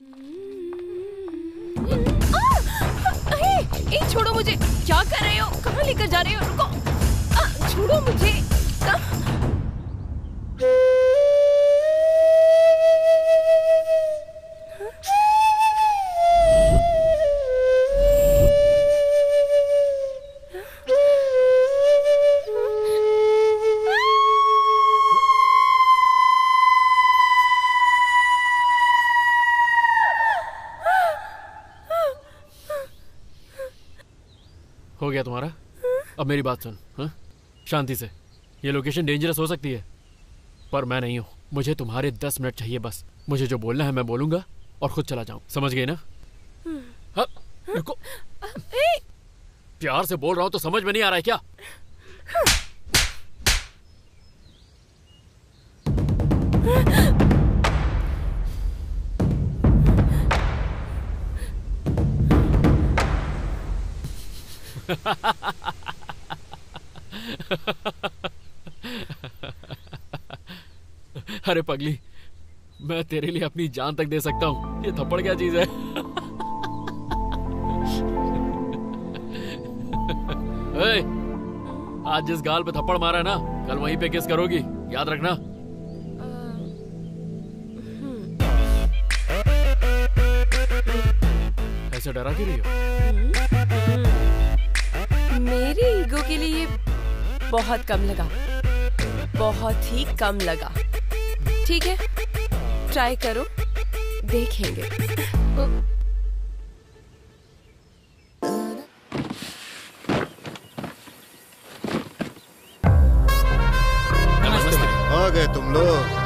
ए, छोड़ो मुझे, क्या कर रहे हो? कहाँ लेकर जा रहे हो? रुको, छोड़ो मुझे। हो गया तुम्हारा? अब मेरी बात सुन, हाँ? शांति से। ये लोकेशन डेंजरस हो सकती है, पर मैं नहीं हूँ। मुझे तुम्हारे 10 मिनट चाहिए बस। मुझे जो बोलना है मैं बोलूंगा और खुद चला जाऊँ, समझ गई ना? हाँ, रुको। प्यार से बोल रहा हूँ तो समझ में नहीं आ रहा है क्या? अरे पगली, मैं तेरे लिए अपनी जान तक दे सकता हूँ। ये थप्पड़ क्या चीज है? ए, आज जिस गाल पे थप्पड़ मारा है ना, कल वहीं पे किस करोगी, याद रखना। ऐसे डरा क्यों रही हो? मेरे ईगो के लिए बहुत कम लगा, बहुत ही कम लगा। ठीक है, ट्राई करो, देखेंगे। आ गए तुम लोग।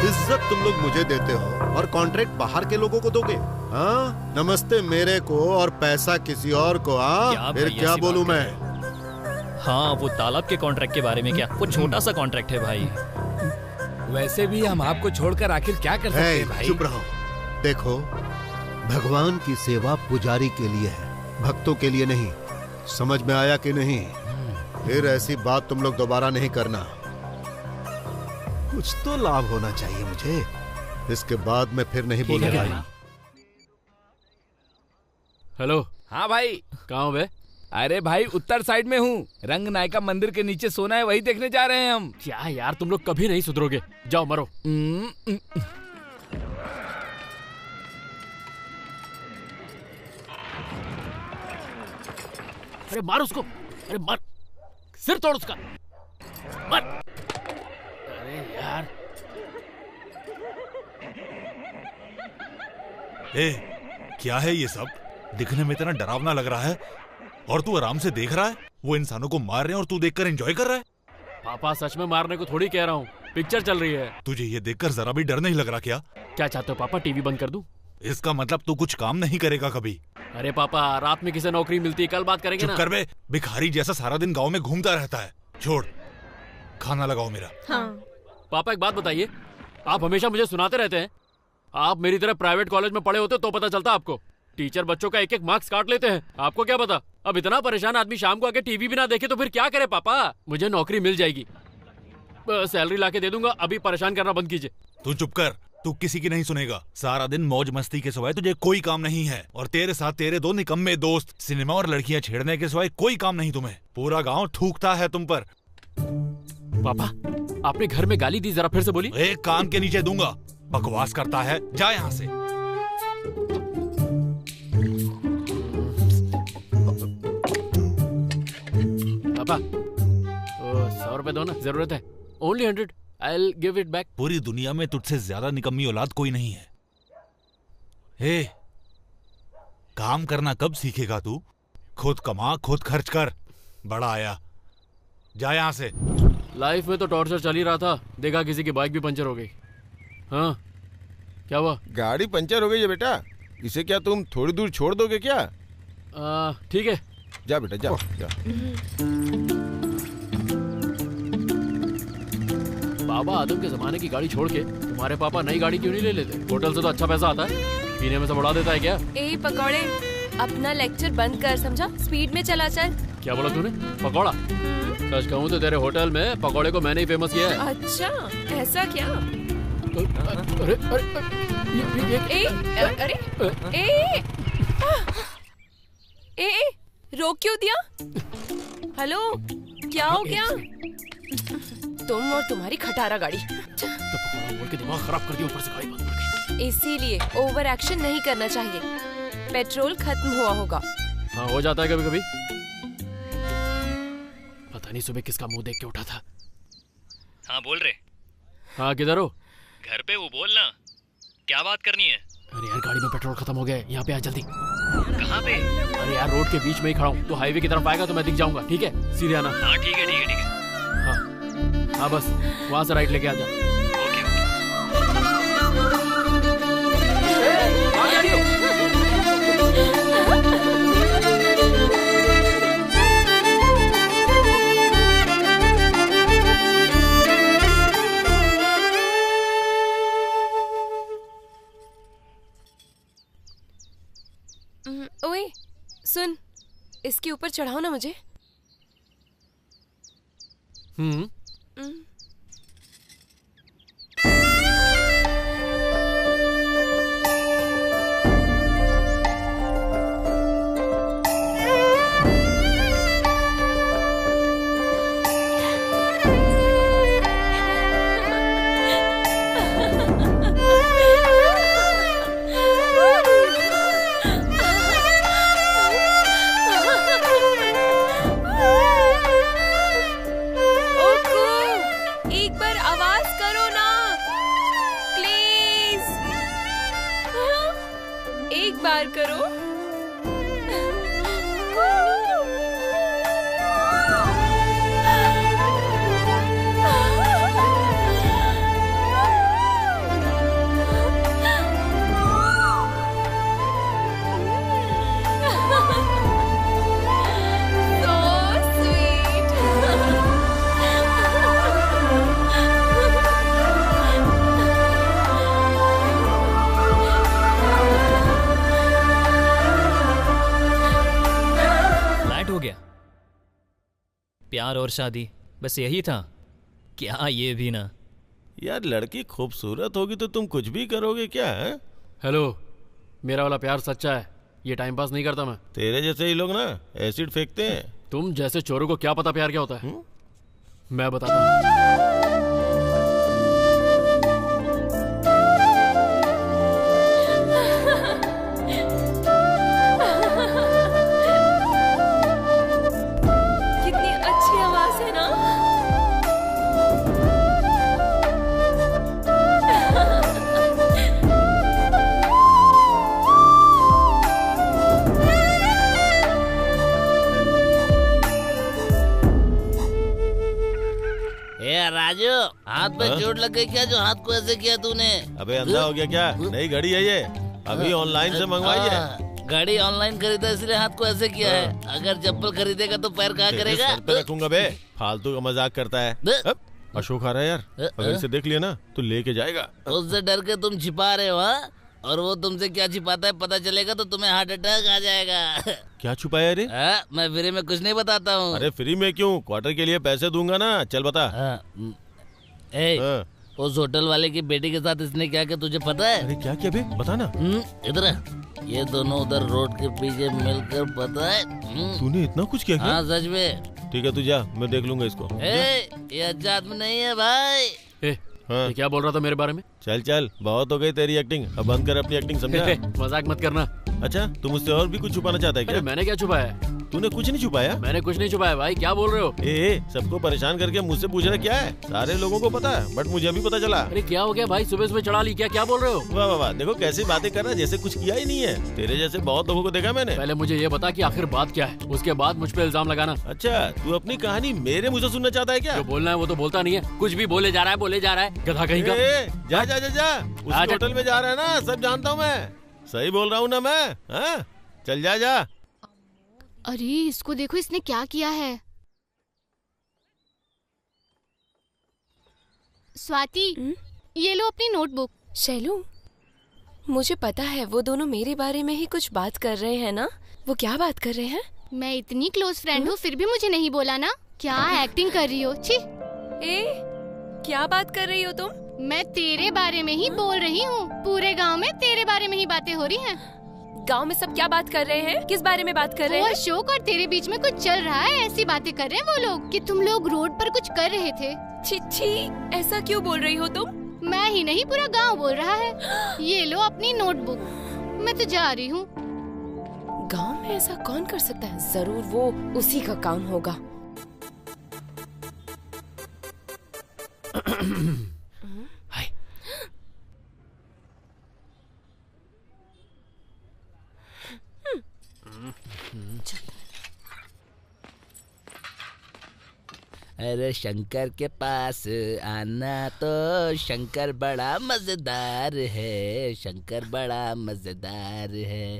इज्जत तुम लोग मुझे देते हो और कॉन्ट्रैक्ट बाहर के लोगों को दोगे? हाँ, नमस्ते मेरे को और पैसा किसी और को। हाँ, फिर क्या बोलूं मैं? हाँ, वो तालाब के कॉन्ट्रैक्ट के बारे में क्या? वो छोटा सा कॉन्ट्रैक्ट है भाई। वैसे भी हम आपको छोड़कर आखिर क्या कर सकते हैं भाई? चुप रहो। देखो, भगवान की सेवा पुजारी के लिए है, भक्तों के लिए नहीं। समझ में आया कि नहीं? फिर ऐसी बात तुम लोग दोबारा नहीं करना। कुछ तो लाभ होना चाहिए मुझे। इसके बाद मैं फिर नहीं बोलूंगा। हेलो। हाँ भाई। कहाँ हो बे? अरे भाई, उत्तर साइड में हूँ। रंग नायका मंदिर के नीचे सोना है, वही देखने जा रहे हैं हम। क्या यार, तुम लोग कभी नहीं सुधरोगे। जाओ मरो। अरे मार उसको, अरे मार, सिर तोड़ उसका, मार। अरे यार। क्या है ये सब? दिखने में इतना डरावना लग रहा है और तू आराम से देख रहा है। वो इंसानों को मार रहे हैं और तू देखकर एंजॉय कर रहा है। पापा, सच में मारने को थोड़ी कह रहा हूँ, पिक्चर चल रही है। तुझे ये देखकर जरा भी डर नहीं लग रहा क्या? क्या चाहते हो पापा, टीवी बंद कर दूं? इसका मतलब तू कुछ काम नहीं करेगा कभी? अरे पापा, रात में किसे नौकरी मिलती है, कल बात करेंगे ना। चुप कर बे, भिखारी जैसा सारा दिन गाँव में घूमता रहता है। छोड़, खाना लगाओ मेरा। हाँ। पापा एक बात बताइए, आप हमेशा मुझे सुनाते रहते हैं, आप मेरी तरह प्राइवेट कॉलेज में पढ़े होते तो पता चलता आपको। टीचर बच्चों का एक एक मार्क्स काट लेते हैं, आपको क्या पता? अब इतना परेशान आदमी शाम को आके टीवी भी ना देखे तो फिर क्या करे पापा? मुझे नौकरी मिल जाएगी, सैलरी लाके दे दूंगा। अभी परेशान करना बंद कीजिए। तू चुप कर, तू किसी की नहीं सुनेगा। सारा दिन मौज मस्ती के सिवाय तुझे कोई काम नहीं है और तेरे साथ तेरे दो निकम्मे दोस्त सिनेमा और लड़कियां छेड़ने के सिवाय कोई काम नहीं तुम्हें। पूरा गाँव थूकता है तुम पर। पापा, आपने घर में गाली दी, जरा फिर से बोली। एक कान के नीचे दूंगा। बकवास करता है, जा यहाँ से। पापा, 100 रुपए दो ना, जरूरत है। Only 100, I'll give it back. पूरी दुनिया में तुझसे ज्यादा निकम्मी औलाद कोई नहीं है। हे, काम करना कब सीखेगा तू? खुद कमा, खुद खर्च कर। बड़ा आया, जा यहाँ से। लाइफ में तो टॉर्चर चल ही रहा था, देखा किसी की बाइक भी पंचर हो गई। हाँ, क्या हुआ? गाड़ी पंचर हो गई है बेटा, इसे क्या तुम थोड़ी दूर छोड़ दोगे क्या? ठीक है, जा बेटा जा, जा। बाबा आदम के जमाने की गाड़ी छोड़ के तुम्हारे पापा नई गाड़ी क्यों नहीं ले लेते? होटल से तो अच्छा पैसा आता है, पीने में सब उड़ा देता है क्या? ए पकौड़े, अपना लेक्चर बंद कर, समझा? स्पीड में चला चल। क्या बोला तूने? पकौड़ा? सच कहूँ तो तेरे होटल में पकौड़े को मैंने ही फेमस किया है। अच्छा, ऐसा क्या? अरे, अरे, अरे रोक क्यों दिया? हेलो, क्या हो गया? तुम और तुम्हारी खटारा गाड़ी। बोल के दिमाग खराब कर दिया, ऊपर से गाड़ी बंद कर गई। इसीलिए ओवर एक्शन नहीं करना चाहिए। पेट्रोल खत्म हुआ होगा। हाँ, हो जाता है कभी कभी। पता नहीं सुबह किसका मुंह देख के उठा था। हाँ बोल रहे। हाँ, किधर हो? घर पे वो बोलना, क्या बात करनी है? अरे यार, गाड़ी में पेट्रोल खत्म हो गया है, यहाँ पे आ जल्दी। कहाँ पे? अरे यार, रोड के बीच में ही खड़ा हूँ, तो हाईवे की तरफ आएगा तो मैं दिख जाऊंगा, ठीक है? सीधे आना। हाँ ठीक है, ठीक है, ठीक है। हाँ हाँ, बस वहाँ से राइट लेके आ जा। Okay okay. ओए सुन, इसके ऊपर चढ़ाओ ना मुझे। प्यार और शादी, बस यही था क्या? ये भी ना। यार लड़की खूबसूरत होगी तो तुम कुछ भी करोगे क्या? है? हेलो, मेरा वाला प्यार सच्चा है, ये टाइम पास नहीं करता मैं। तेरे जैसे ही लोग ना एसिड फेंकते हैं। तुम जैसे चोरों को क्या पता प्यार क्या होता है? मैं बताता हूँ। राजू, हाथ पे चोट लग गई क्या जो हाथ को ऐसे किया तूने? अबे अंधा हो गया क्या? नई घड़ी है ये, अभी ऑनलाइन से मंगवाई है। घड़ी ऑनलाइन खरीदा इसलिए हाथ को ऐसे किया है। अगर चप्पल खरीदेगा तो पैर कहाँ करेगा? सर पे रखूंगा बे, फालतू का मजाक करता है। अशोक आ रहा है यार, अगर इसे देख लिया ना तो लेके जाएगा। उससे डर के तुम छिपा रहे हो? और वो तुमसे क्या छिपाता है पता चलेगा तो तुम्हें हार्ट अटैक आ जाएगा। क्या छुपाया रे? मैं फ्री में कुछ नहीं बताता हूँ। अरे फ्री में क्यों, क्वार्टर के लिए पैसे दूंगा ना, चल बता। उस होटल वाले की बेटी के साथ इसने क्या किया तुझे पता है? अरे क्या किया बे, बता ना। इधर ये दोनों उधर रोड के पीछे मिलकर, पता है? तूने इतना कुछ किया? हाँ सच में। ठीक है तू जा, मैं देख लूंगा इसको। ये अच्छा आदमी नहीं है भाई। हाँ। ये क्या बोल रहा था मेरे बारे में? चल चल, बहुत हो गई तेरी एक्टिंग, अब बंद कर अपनी एक्टिंग, समझा? मजाक मत करना। अच्छा, तुम मुझसे और भी कुछ छुपाना चाहता है क्या? मैंने क्या छुपाया? तूने कुछ नहीं छुपाया? मैंने कुछ नहीं छुपाया भाई, क्या बोल रहे हो? सबको परेशान करके मुझसे पूछ रहे क्या है? सारे लोगों को पता है, बट मुझे अभी पता चला। अरे क्या हो गया भाई, सुबह सुबह चढ़ा ली क्या बोल रहे हो? वाह वाह वाह, देखो कैसी बातें कर रहा है, जैसे कुछ किया ही नहीं है। तेरे जैसे बहुत लोगों को देखा मैंने। पहले मुझे ये बता कि आखिर बात क्या है, उसके बाद मुझ पे इल्जाम लगाना। अच्छा, तू अपनी कहानी मेरे मुझे सुनना चाहता है क्या? जो बोलना है वो तो बोलता नहीं है, कुछ भी बोले जा रहा है, गधा कहीं का। जा जा जा जा, उस होटल में जा रहा है ना, सब जानता हूँ मैं, सही बोल रहा हूँ ना मैं? चल जा जा। अरे इसको देखो, इसने क्या किया है। स्वाति, ये लो अपनी नोटबुक। शैलू, मुझे पता है वो दोनों मेरे बारे में ही कुछ बात कर रहे हैं ना। वो क्या बात कर रहे हैं? मैं इतनी क्लोज फ्रेंड हूँ फिर भी मुझे नहीं बोला ना। क्या एक्टिंग कर रही हो? छी। क्या बात कर रही हो तुम? मैं तेरे बारे में ही बोल रही हूँ। पूरे गांव में तेरे बारे में ही बातें हो रही हैं। गांव में सब क्या बात कर रहे हैं? किस बारे में बात कर रहे हैं? अशोक और तेरे बीच में कुछ चल रहा है, ऐसी बातें कर रहे हैं वो लोग कि तुम लोग रोड पर कुछ कर रहे थे। छी, ऐसा क्यों बोल रही हो तुम? मैं ही नहीं, पूरा गांव बोल रहा है। ये लो अपनी नोटबुक, मैं तो जा रही हूँ। गांव में ऐसा कौन कर सकता है? जरूर वो उसी का काम होगा। अरे शंकर के पास आना तो शंकर बड़ा मजेदार है, शंकर बड़ा मजेदार है।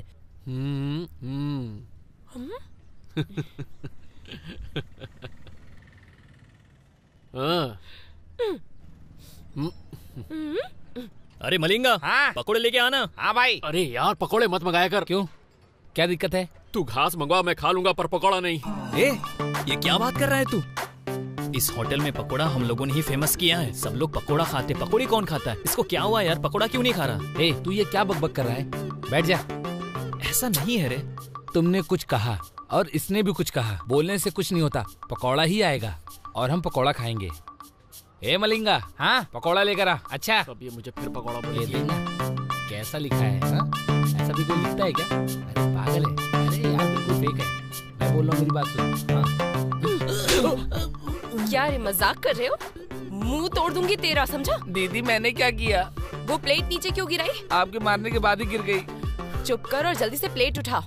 अरे मलिंगा, हाँ? पकोड़े लेके आना। हाँ भाई। अरे यार पकोड़े मत मंगाया कर। क्यों, क्या दिक्कत है? तू घास मंगवा, मैं खा लूंगा, पर पकोड़ा नहीं। ये क्या बात कर रहा है तू? इस होटल में पकोड़ा हम लोगों ने ही फेमस किया है। सब लोग पकोड़ा खाते, पकोड़ी कौन खाता है? इसको क्या हुआ यार, पकोड़ा क्यों नहीं खा रहा? तू ये क्या बकबक कर रहा है? बैठ जा। ऐसा नहीं है रे। तुमने कुछ कहा और इसने भी कुछ कहा, बोलने से कुछ नहीं होता। पकौड़ा ही आएगा और हम पकौड़ा खाएंगे। मलिंगा, हाँ पकौड़ा लेकर आ। अच्छा, अब ये मुझे फिर पकोड़ा ये बोलेगी। देखना कैसा लिखा है। हाँ? ऐसा भी कोई लिखता है क्या? अरे पागल है। अरे यार बिल्कुल फेक है। मैं बोल रहा हूँ, मेरी बात सुन। हाँ? क्या रे, मजाक कर रहे हो? मुंह तोड़ दूंगी तेरा, समझा? दीदी मैंने क्या किया? वो प्लेट नीचे क्यों गिराई? आपके मारने के बाद ही गिर गई। चुप कर और जल्दी से प्लेट उठा।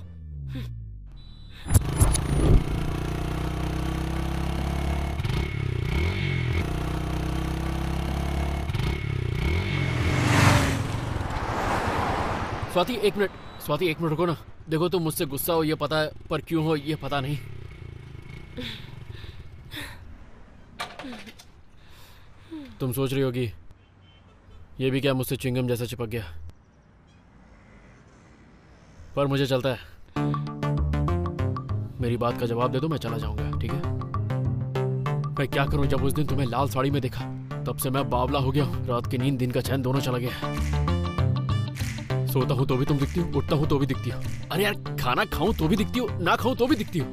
स्वाति एक मिनट, स्वाति एक मिनट रुको ना। देखो तुम मुझसे गुस्सा हो ये पता है, पर क्यों हो ये पता नहीं। तुम सोच रही होगी ये भी क्या मुझसे च्युइंगम जैसा चिपक गया, पर मुझे चलता है। मेरी बात का जवाब दे दो, मैं चला जाऊंगा, ठीक है? मैं क्या करूं, जब उस दिन तुम्हें लाल साड़ी में देखा तब से मैं बावला हो गया हूं। रात की नींद दिन का चैन दोनों चला गया। सोता हूं तो भी तुम दिखती हो, उठता हूं तो भी दिखती हो। अरे यार खाना खाऊं तो भी दिखती हो, ना खाऊं तो भी दिखती हो।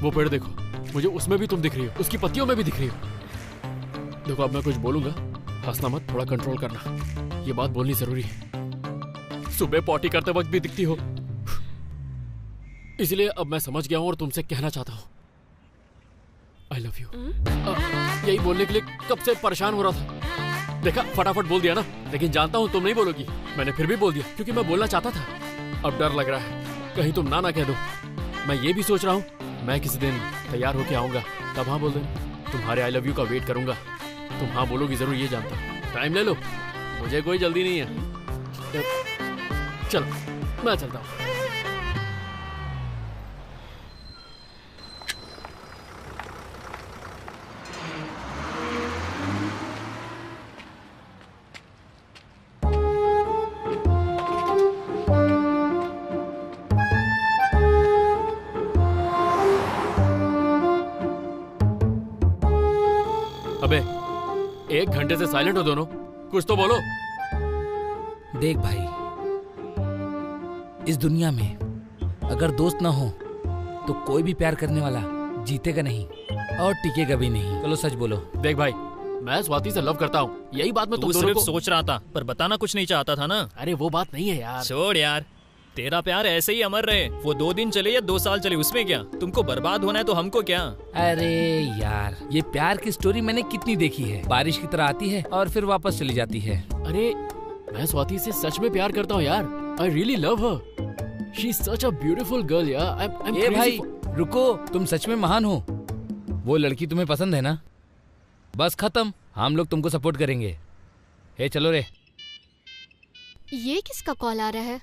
वो पेड़ देखो, मुझे उसमें भी तुम दिख रही हो, उसकी पत्तियों में भी दिख रही हो। देखो अब मैं कुछ बोलूंगा, हंसना मत, थोड़ा कंट्रोल करना। ये बात बोलनी जरूरी है। सुबह पॉटी करते वक्त भी दिखती हो, इसलिए अब मैं समझ गया हूं और तुमसे कहना चाहता हूं आई लव यू। यही बोलने के लिए कब से परेशान हो रहा था। देखा, फटाफट बोल दिया ना, लेकिन जानता हूं तुम नहीं बोलोगी। मैंने फिर भी बोल दिया क्योंकि मैं बोलना चाहता था। अब डर लग रहा है कहीं तुम ना कह दो। मैं ये भी सोच रहा हूँ मैं किसी दिन तैयार होके आऊंगा, तब हाँ बोल देना। तुम्हारे आई लव यू का वेट करूंगा। तुम हाँ बोलोगी जरूर, ये जानता हूँ। टाइम ले लो, मुझे कोई जल्दी नहीं है। चलो मैं चलता हूँ। अबे 1 घंटे से साइलेंट हो दोनों, कुछ तो बोलो। देख भाई, इस दुनिया में अगर दोस्त ना हो तो कोई भी प्यार करने वाला जीतेगा नहीं और टिकेगा भी नहीं। चलो सच बोलो। देख भाई, मैं स्वाति से लव करता हूँ, यही बात मैं तुम तू दोनों सिर्फ को सोच रहा था, पर बताना कुछ नहीं चाहता था ना। अरे वो बात नहीं है यार। छोड़ यार, तेरा प्यार ऐसे ही अमर रहे। वो 2 दिन चले या 2 साल चले, उसमें क्या? तुमको बर्बाद होना है तो हमको क्या? अरे यार, ये प्यार की स्टोरी मैंने कितनी देखी है। बारिश की तरह आती है और फिर वापस चली जाती है। अरे मैं स्वाति से सच में प्यार करता हूँ यार। I really love her. She is such a beautiful girl यार। ये भाई रुको, तुम सच में महान हो। वो लड़की तुम्हें पसंद है ना? बस खत्म, हम लोग तुमको सपोर्ट करेंगे। हे चलो रे। ये किसका कॉल आ रहा है?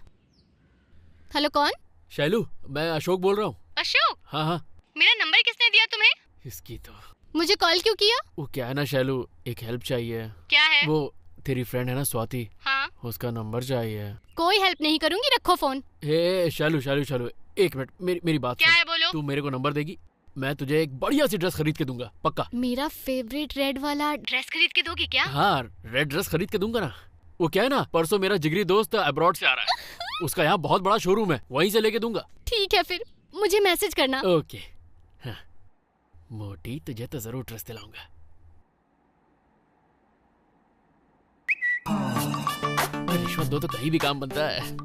हेलो, कौन? शैलू, मैं अशोक बोल रहा हूँ। अशोक? हाँ हाँ। मेरा नंबर किसने दिया तुम्हें? इसकी तो मुझे कॉल क्यों किया? वो क्या है ना शैलू, एक हेल्प चाहिए। क्या है? वो तेरी फ्रेंड है ना स्वाति, हाँ? उसका नंबर चाहिए। कोई हेल्प नहीं करूंगी, रखो फोन। हे शैलू शैलू शैलू, 1 मिनट, मेरी बात क्या सुन। है, बोलो। तू मेरे को नंबर देगी, मैं तुझे एक बढ़िया सी ड्रेस खरीद के दूंगा, पक्का। मेरा फेवरेट रेड वाला ड्रेस खरीद के दोगे क्या? हाँ, रेड ड्रेस खरीद के दूंगा ना। वो क्या है ना, परसों मेरा जिगरी दोस्त अब्रॉड से आ रहा है, उसका यहाँ बहुत बड़ा शोरूम है, वहीं से लेके दूंगा। ठीक है, फिर मुझे मैसेज करना। ओके। हाँ। मोटी, तुझे तो जरूर ड्रेस दिलाऊंगा। रिश्वत दो तो कहीं भी काम बनता है।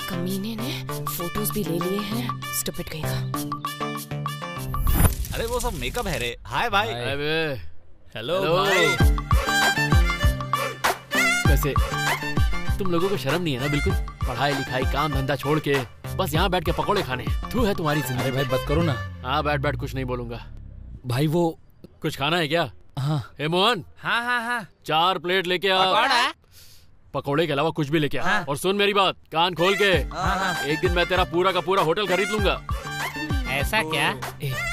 कमीने ने फोटोज भी ले लिए हैं, स्टूपिड कहीं का। अरे वो सब मेकअप है रे। हाय भाई। हेलो भाई। वैसे तुम लोगों को शर्म नहीं है ना बिल्कुल? पढ़ाई लिखाई काम धंधा छोड़ के बस यहाँ बैठ के पकोड़े खाने। तू है तुम्हारी जिंदगी। अरे भाई बस करो ना। हाँ बैठ कुछ नहीं बोलूंगा। भाई वो कुछ खाना है क्या? हाँ। हे मोहन। हाँ हाँ हाँ। 4 प्लेट लेके आ। पकोड़े के अलावा कुछ भी लेके आ। हाँ। और सुन मेरी बात, कान खोल के। हाँ। एक दिन मैं तेरा पूरा का पूरा होटल खरीद लूंगा। ऐसा क्या?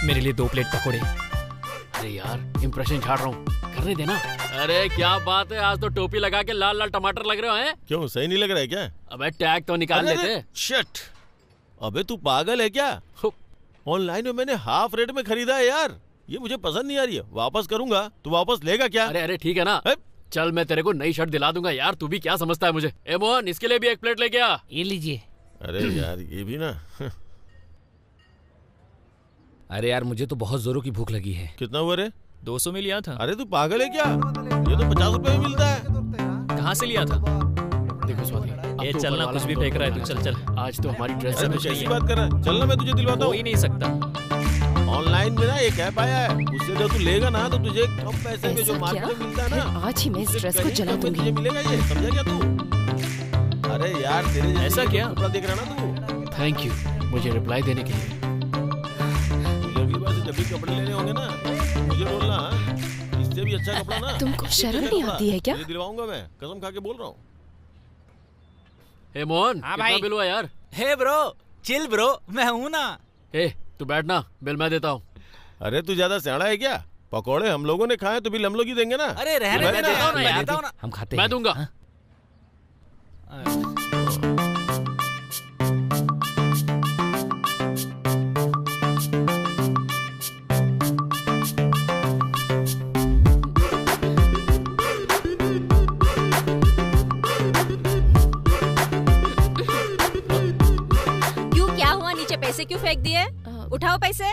मेरे लिए 2 प्लेट पकोड़े। अरे यार इम्प्रेशन झाड़ रहा हूँ, करने देना। अरे क्या बात है, आज तो टोपी लगा के लाल लाल टमाटर लग रहे हो हैं? क्यों, सही नहीं लग रहा है क्या? अबे टैग तो निकाल लेते। शिट, अबे तू पागल है क्या? ऑनलाइन में मैंने हाफ रेट में खरीदा है यार, ये मुझे पसंद नहीं आ रही है, वापस करूंगा। तू वापस लेगा क्या? अरे ठीक है ना, चल मैं तेरे को नई शर्ट दिला दूंगा यार, तू भी क्या समझता है मुझे। ए मोहन, इसके लिए भी 1 प्लेट लेके आ। ये लीजिए। अरे यार ये भी ना। अरे यार मुझे तो बहुत जोरों की भूख लगी है। कितना हुआ रे? 200 में लिया था। अरे तू पागल है क्या? ये तो 50 रुपए में मिलता है। कहाँ से लिया था? देखो स्वाति, ये चलना, कुछ भी फेंक रहा है तू। चल आज तो हमारी ड्रेस अरे तू कैसी बात कर रहा है? चलना, मैं तुझे दिलवाता हो हूँ। ही नहीं सकता। ऑनलाइन में ना एक ऐप आया है, उससे जो तू लेगा ना तो तुझे कम पैसे में जो मार्केट में मिलता है ना, मैं आज ही मैं इस ड्रेस को जला दूंगी। तुझे मिलेगा ये, समझा क्या तू? अरे यार तेरे ऐसा क्या? कपड़ा देख रहा ना तू। थैंक यू मुझे रिप्लाई देने के लिए। अगली बार से जब भी कपड़े लेने होंगे ना मुझे बोलना, इससे भी अच्छा कपड़ा ना। तुमको शर्म नहीं आती है क्या? दिलवाऊंगा मैं, कसम खा के बोल रहा हूँ। हे मोहन, हाँ कितना भाई। बिल हुआ यार? हे ब्रो, चिल ब्रो, मैं हूँ ना। हे तू बैठ ना, बिल मैं देता हूँ। अरे तू ज्यादा सियाड़ा है क्या? पकौड़े हम लोगों ने खाए तो बिल हम लोग ही देंगे ना। अरे रहने दे, देता हूँ ना यार, देता हूँ ना। हम खाते मैं हैं। दूंगा। हाँ? क्यों, क्या हुआ? नीचे पैसे क्यों फेंक दिए? उठाओ पैसे।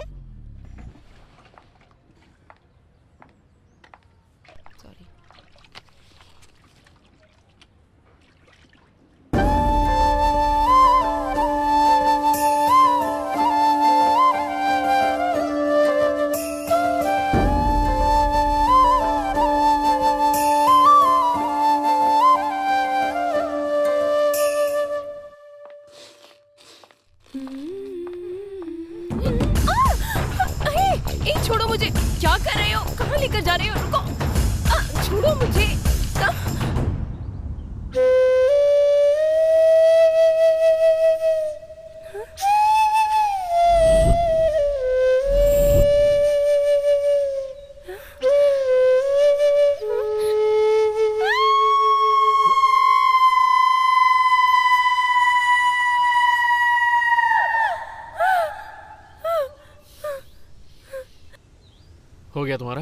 सॉरी। ए, छोड़ो मुझे, क्या कर रहे हो? कहाँ लेकर जा रहे हो? रुको, छोड़ो मुझे। हो गया तुम्हारा?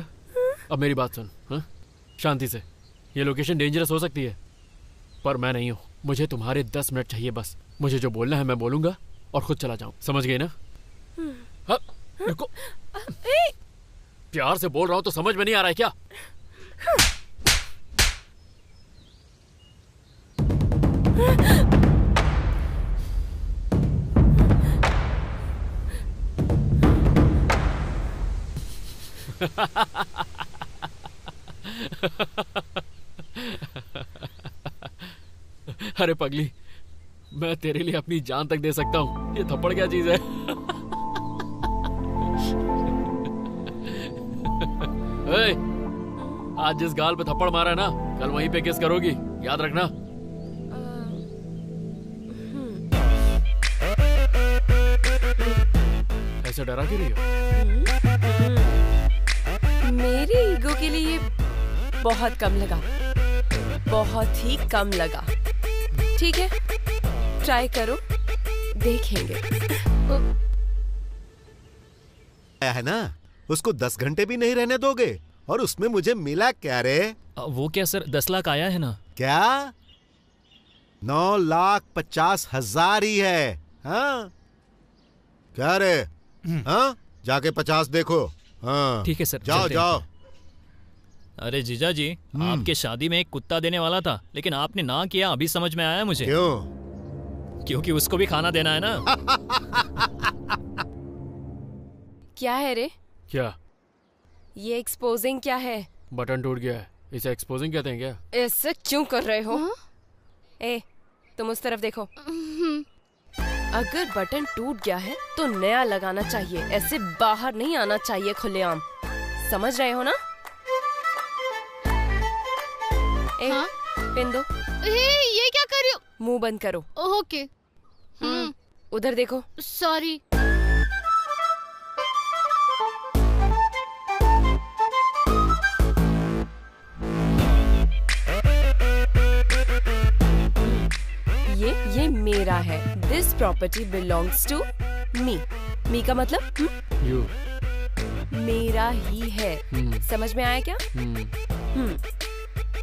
अब मेरी बात सुन, हाँ? शांति से। ये लोकेशन डेंजरस हो सकती है पर मैं नहीं हूँ। मुझे तुम्हारे 10 मिनट चाहिए बस। मुझे जो बोलना है मैं बोलूंगा और खुद चला जाऊँ, समझ गई ना? हाँ, रुको। प्यार से बोल रहा हूँ तो समझ में नहीं आ रहा है क्या? अरे पगली, मैं तेरे लिए अपनी जान तक दे सकता हूँ। ये थप्पड़ क्या चीज है? ए, आज जिस गाल पे थप्पड़ मारा है ना, कल वहीं पे किस करोगी, याद रखना। ऐसे डरा क्यों रही हो? मेरे ईगो के लिए ये बहुत कम लगा, बहुत ही कम लगा। ठीक है, ट्राई करो, देखेंगे। है ना, उसको 10 घंटे भी नहीं रहने दोगे और उसमें मुझे मिला क्या रे? वो क्या सर, 10 लाख आया है ना? क्या? 9,50,000 ही है। हाँ क्या रे? हाँ जाके 50 देखो। हाँ ठीक है सर, जाओ चलते जाओ। हैं। अरे जीजा जी, आपके शादी में एक कुत्ता देने वाला था, लेकिन आपने ना किया, अभी समझ में आया मुझे। क्यों? क्योंकि उसको भी खाना देना है ना। क्या है रे? क्या? ये एक्सपोजिंग क्या है? बटन टूट गया है, इसे एक्सपोजिंग कहते हैं क्या? ऐसे क्यों कर रहे हो? ए, तुम उस तरफ देखो। अगर बटन टूट गया है तो नया लगाना चाहिए, ऐसे बाहर नहीं आना चाहिए खुलेआम। समझ रहे हो ना? ए, पिन दो। ये क्या कर रही हो? मुंह बंद करो। ओके। उधर देखो। सॉरी। ये मेरा है। This property belongs to me. Me का मतलब यू। मेरा ही है। समझ में आया क्या?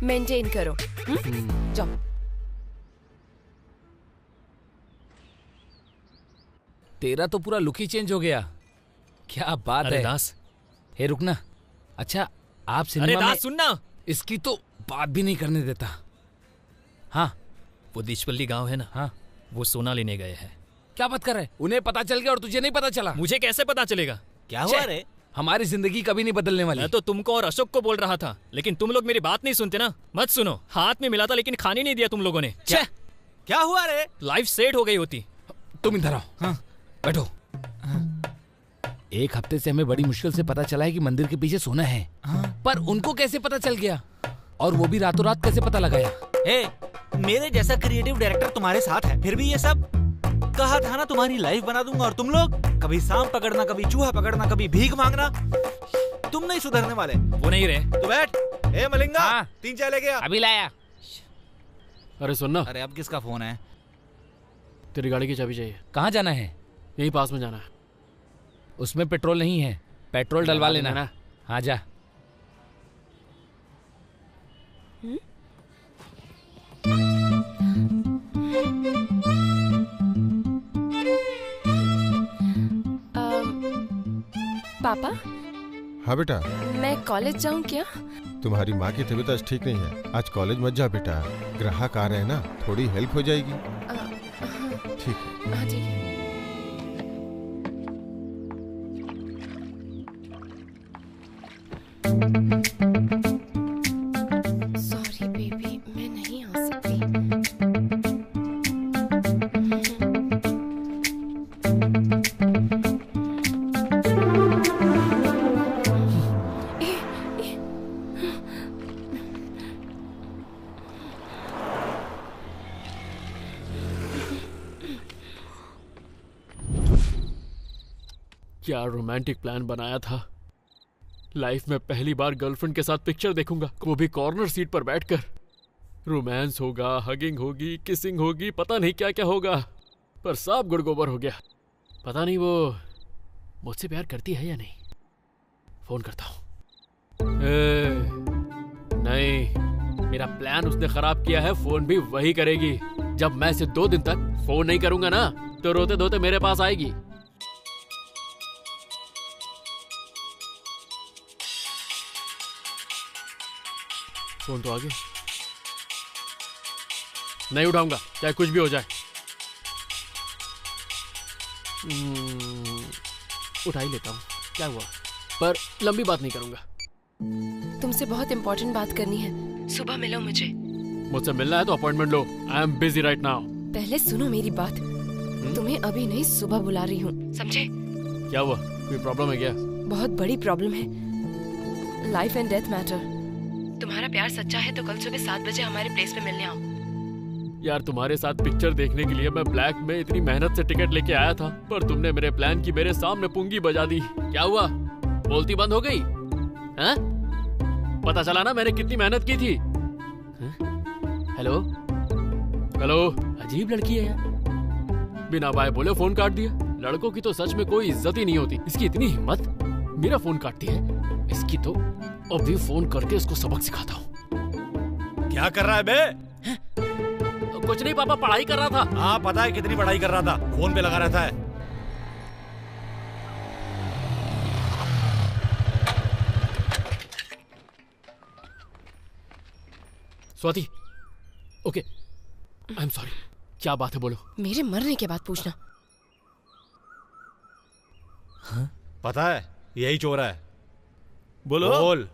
मेंटेन करो। जाओ। तेरा तो पूरा लुक ही चेंज हो गया। क्या बात है दास। हे रुकना। अच्छा आप सिनेमा अरे दास में सुनना, इसकी तो बात भी नहीं करने देता। हाँ वो दिशपल्ली गांव है ना, हाँ वो सोना लेने गए हैं। क्या बात कर रहे? उन्हें पता चल गया और तुझे नहीं पता चला? मुझे कैसे पता चलेगा? क्या हुआ रे? हमारी जिंदगी कभी नहीं बदलने वाली। मैं तो तुमको और अशोक को बोल रहा था, लेकिन तुम लोग मेरी बात नहीं सुनते ना। मत सुनो, हाथ में मिला था लेकिन खाने नहीं दिया तुम लोगों ने। क्या हुआ रे? लाइफ सेट हो गई होती। तुम इधर आओ। हाँ बैठो। एक हफ्ते से हमें बड़ी मुश्किल से पता चला है कि मंदिर के पीछे सोना है। पर उनको कैसे पता चल गया? और वो भी रातों रात कैसे पता लगाया? मेरे जैसा क्रिएटिव डायरेक्टर तुम्हारे साथ है, फिर भी ये सब? कहा था ना तुम्हारी लाइफ बना दूंगा, और तुम लोग कभी सांप पकड़ना, कभी चूहा पकड़ना, कभी भीख मांगना। तुम नहीं सुधरने वाले। वो नहीं रे। तो बैठ। मलिंगा, 3 चाय ले गया। अभी लाया। अरे सुनना। अरे अब किसका फोन है? तेरी गाड़ी की चाबी चाहिए। कहाँ जाना है? यही पास में जाना है। उसमें पेट्रोल नहीं है, पेट्रोल डलवा लेना ना। हाँ जा। पापा। हाँ बेटा। मैं कॉलेज जाऊँ क्या? तुम्हारी माँ की तबीयत आज ठीक नहीं है, आज कॉलेज मत जा बेटा। ग्राहक आ रहे हैं ना, थोड़ी हेल्प हो जाएगी। ठीक है। हाँ ठीक है। सॉरी बेबी, मैं नहीं आ सकती। क्या रोमांटिक प्लान बनाया था। लाइफ में पहली बार गर्लफ्रेंड के साथ पिक्चर देखूंगा, वो भी कॉर्नर सीट पर बैठकर। रोमांस होगा, हगिंग होगी, किसिंग होगी, पता नहीं क्या क्या होगा, पर सब गुड़गोबर हो गया। पता नहीं वो मुझसे प्यार करती है या नहीं। फोन करता हूँ। नहीं, मेरा प्लान उसने खराब किया है। फोन भी वही करेगी। जब मैं इसे 2 दिन तक फोन नहीं करूंगा ना, तो रोते धोते मेरे पास आएगी। फोन तो आगे नहीं उठाऊंगा, चाहे कुछ भी हो जाए। उठा ही लेता हूँ, क्या हुआ, पर लंबी बात नहीं करूंगा। तुमसे बहुत इंपॉर्टेंट बात करनी है, सुबह मिलो मुझे। मुझसे मिलना है तो appointment low. I am busy right now. पहले सुनो मेरी बात। तुम्हें अभी नहीं, सुबह बुला रही हूँ, समझे? क्या हुआ, कोई प्रॉब्लम है क्या? बहुत बड़ी प्रॉब्लम है। Life and death matter. तुम्हारा प्यार सच्चा है तो कल सुबह 7 बजे हमारे प्लेस पे मिलने आओ। यार तुम्हारे साथ पिक्चर देखने के लिए मैं ब्लैक में इतनी मेहनत से टिकट लेके आया था, पर तुमने मेरे प्लान की मेरे सामने पुंगी बजा दी। क्या हुआ, बोलती बंद हो गई? हैं? पता चला ना मैंने कितनी मेहनत की थी। हेलो हेलो, अजीब लड़की है यार, बिना बाय बोले फोन काट दिया। लड़कों की तो सच में कोई इज्जत ही नहीं होती। इसकी इतनी हिम्मत, मेरा फोन काटती है। इसकी तो अभी फोन करके इसको सबक सिखाता हूँ। क्या कर रहा है बे? कुछ नहीं पापा, पढ़ाई कर रहा था। हाँ पता है कितनी पढ़ाई कर रहा था, फोन पे लगा रहता है। Swati, okay, I am sorry. क्या बात है, बोलो। मेरे मरने के बाद पूछना। हाँ? पता है यही चोर है। बोलो बोल,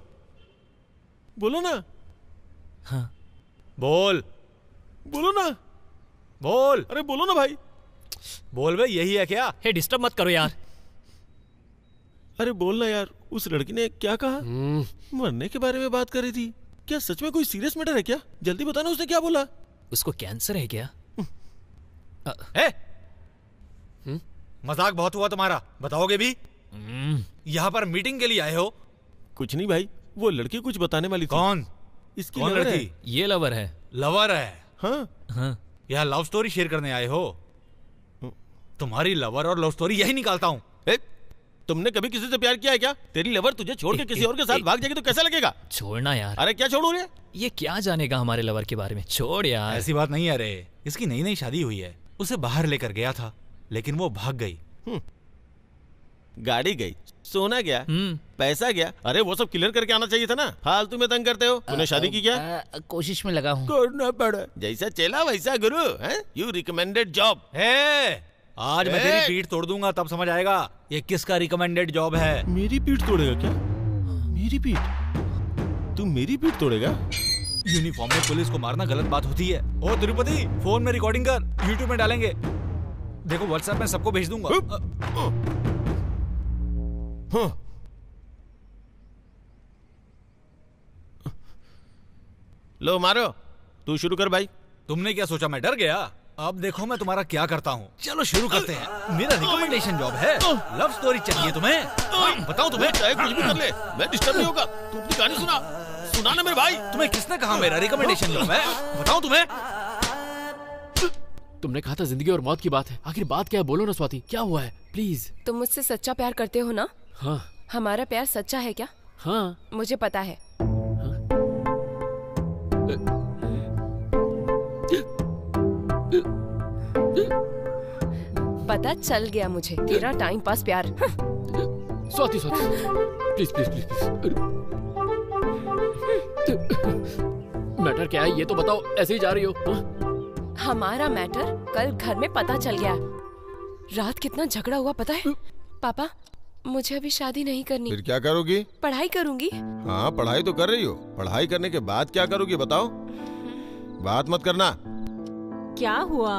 बोलो ना। हाँ बोल, बोलो ना, बोल। अरे बोलो ना भाई, बोल बे, यही है क्या? हे डिस्टर्ब मत करो यार। अरे बोलना यार, उस लड़की ने क्या कहा? मरने के बारे में बात कर रही थी। क्या सच में कोई सीरियस मैटर है क्या? जल्दी बताना, उसने क्या बोला? उसको कैंसर है क्या? मजाक बहुत हुआ तुम्हारा, बताओगे भी? यहाँ पर मीटिंग के लिए आए हो? कुछ नहीं भाई, वो लड़की कुछ बताने वाली थी। कौन? इसकी कौन लवर लड़की? है। ये लवर है। लवर है? हाँ हाँ। यहाँ लव स्टोरी शेयर करने आए हो? तुम्हारी लवर और लव स्टोरी यही निकालता हूँ। तुमने कभी किसी से प्यार किया है क्या? तेरी लवर तुझे छोड़ के किसी और के साथ भाग जाएगी तो कैसा लगेगा? छोड़ना यार। अरे क्या छोड़ू रे? ये क्या जानेगा हमारे लवर के बारे में, छोड़ यार। ऐसी बात नहीं है रे, इसकी नई नई शादी हुई है। उसे बाहर लेकर गया था लेकिन वो भाग गई। गाड़ी गई, सोना गया, पैसा गया। अरे वो सब क्लियर करके आना चाहिए था ना। फालतू में तंग करते हो। तूने शादी की क्या? कोशिश में लगा हूँ। करना पड़ा, जैसा चला वैसा गुरु। You recommended job. आज मैं तेरी पीठ तोड़ दूंगा, तब समझ आएगा ये किसका रिकमेंडेड जॉब है। मेरी पीठ तोड़ेगा क्या? मेरी पीठ? तू मेरी पीठ तोड़ेगा? यूनिफॉर्म में पुलिस को मारना गलत बात होती है। ओ तिरुपति, फोन में रिकॉर्डिंग कर, यूट्यूब में डालेंगे। देखो व्हाट्सएप में सबको भेज दूंगा। लो मारो, तू शुरू कर भाई। तुमने क्या सोचा मैं डर गया? अब देखो मैं तुम्हारा क्या करता हूँ। चलो शुरू करते हैं। मेरा रिकमेंडेशन जॉब है। लव स्टोरी चाहिए तुम्हें? बताओ तुम्हें। चाहे कुछ भी कर ले, मैं डिस्टर्ब नहीं होगा। तू अपनी कहानी सुना, सुना ना मेरे भाई। तुम्हें किसने कहा मेरा रिकमेंडेशन जॉब है? बताओ तुम्हें। तुमने कहा था जिंदगी और मौत की बात है, आखिर बात क्या है? बोलो ना स्वाति, क्या हुआ है प्लीज। तुम मुझसे सच्चा प्यार करते हो ना? हाँ। हमारा प्यार सच्चा है क्या? हाँ। मुझे पता है। पता चल गया मुझे तेरा टाइम पास प्यार। Swati Swati please please please please. Matter क्या है ये तो बताओ, ऐसे ही जा रही हो? हमारा मैटर कल घर में पता चल गया। रात कितना झगड़ा हुआ पता है? पापा मुझे अभी शादी नहीं करनी। फिर क्या करोगी? पढ़ाई करूंगी। हाँ पढ़ाई तो कर रही हो, पढ़ाई करने के बाद क्या करोगी बताओ? बात मत करना। क्या हुआ?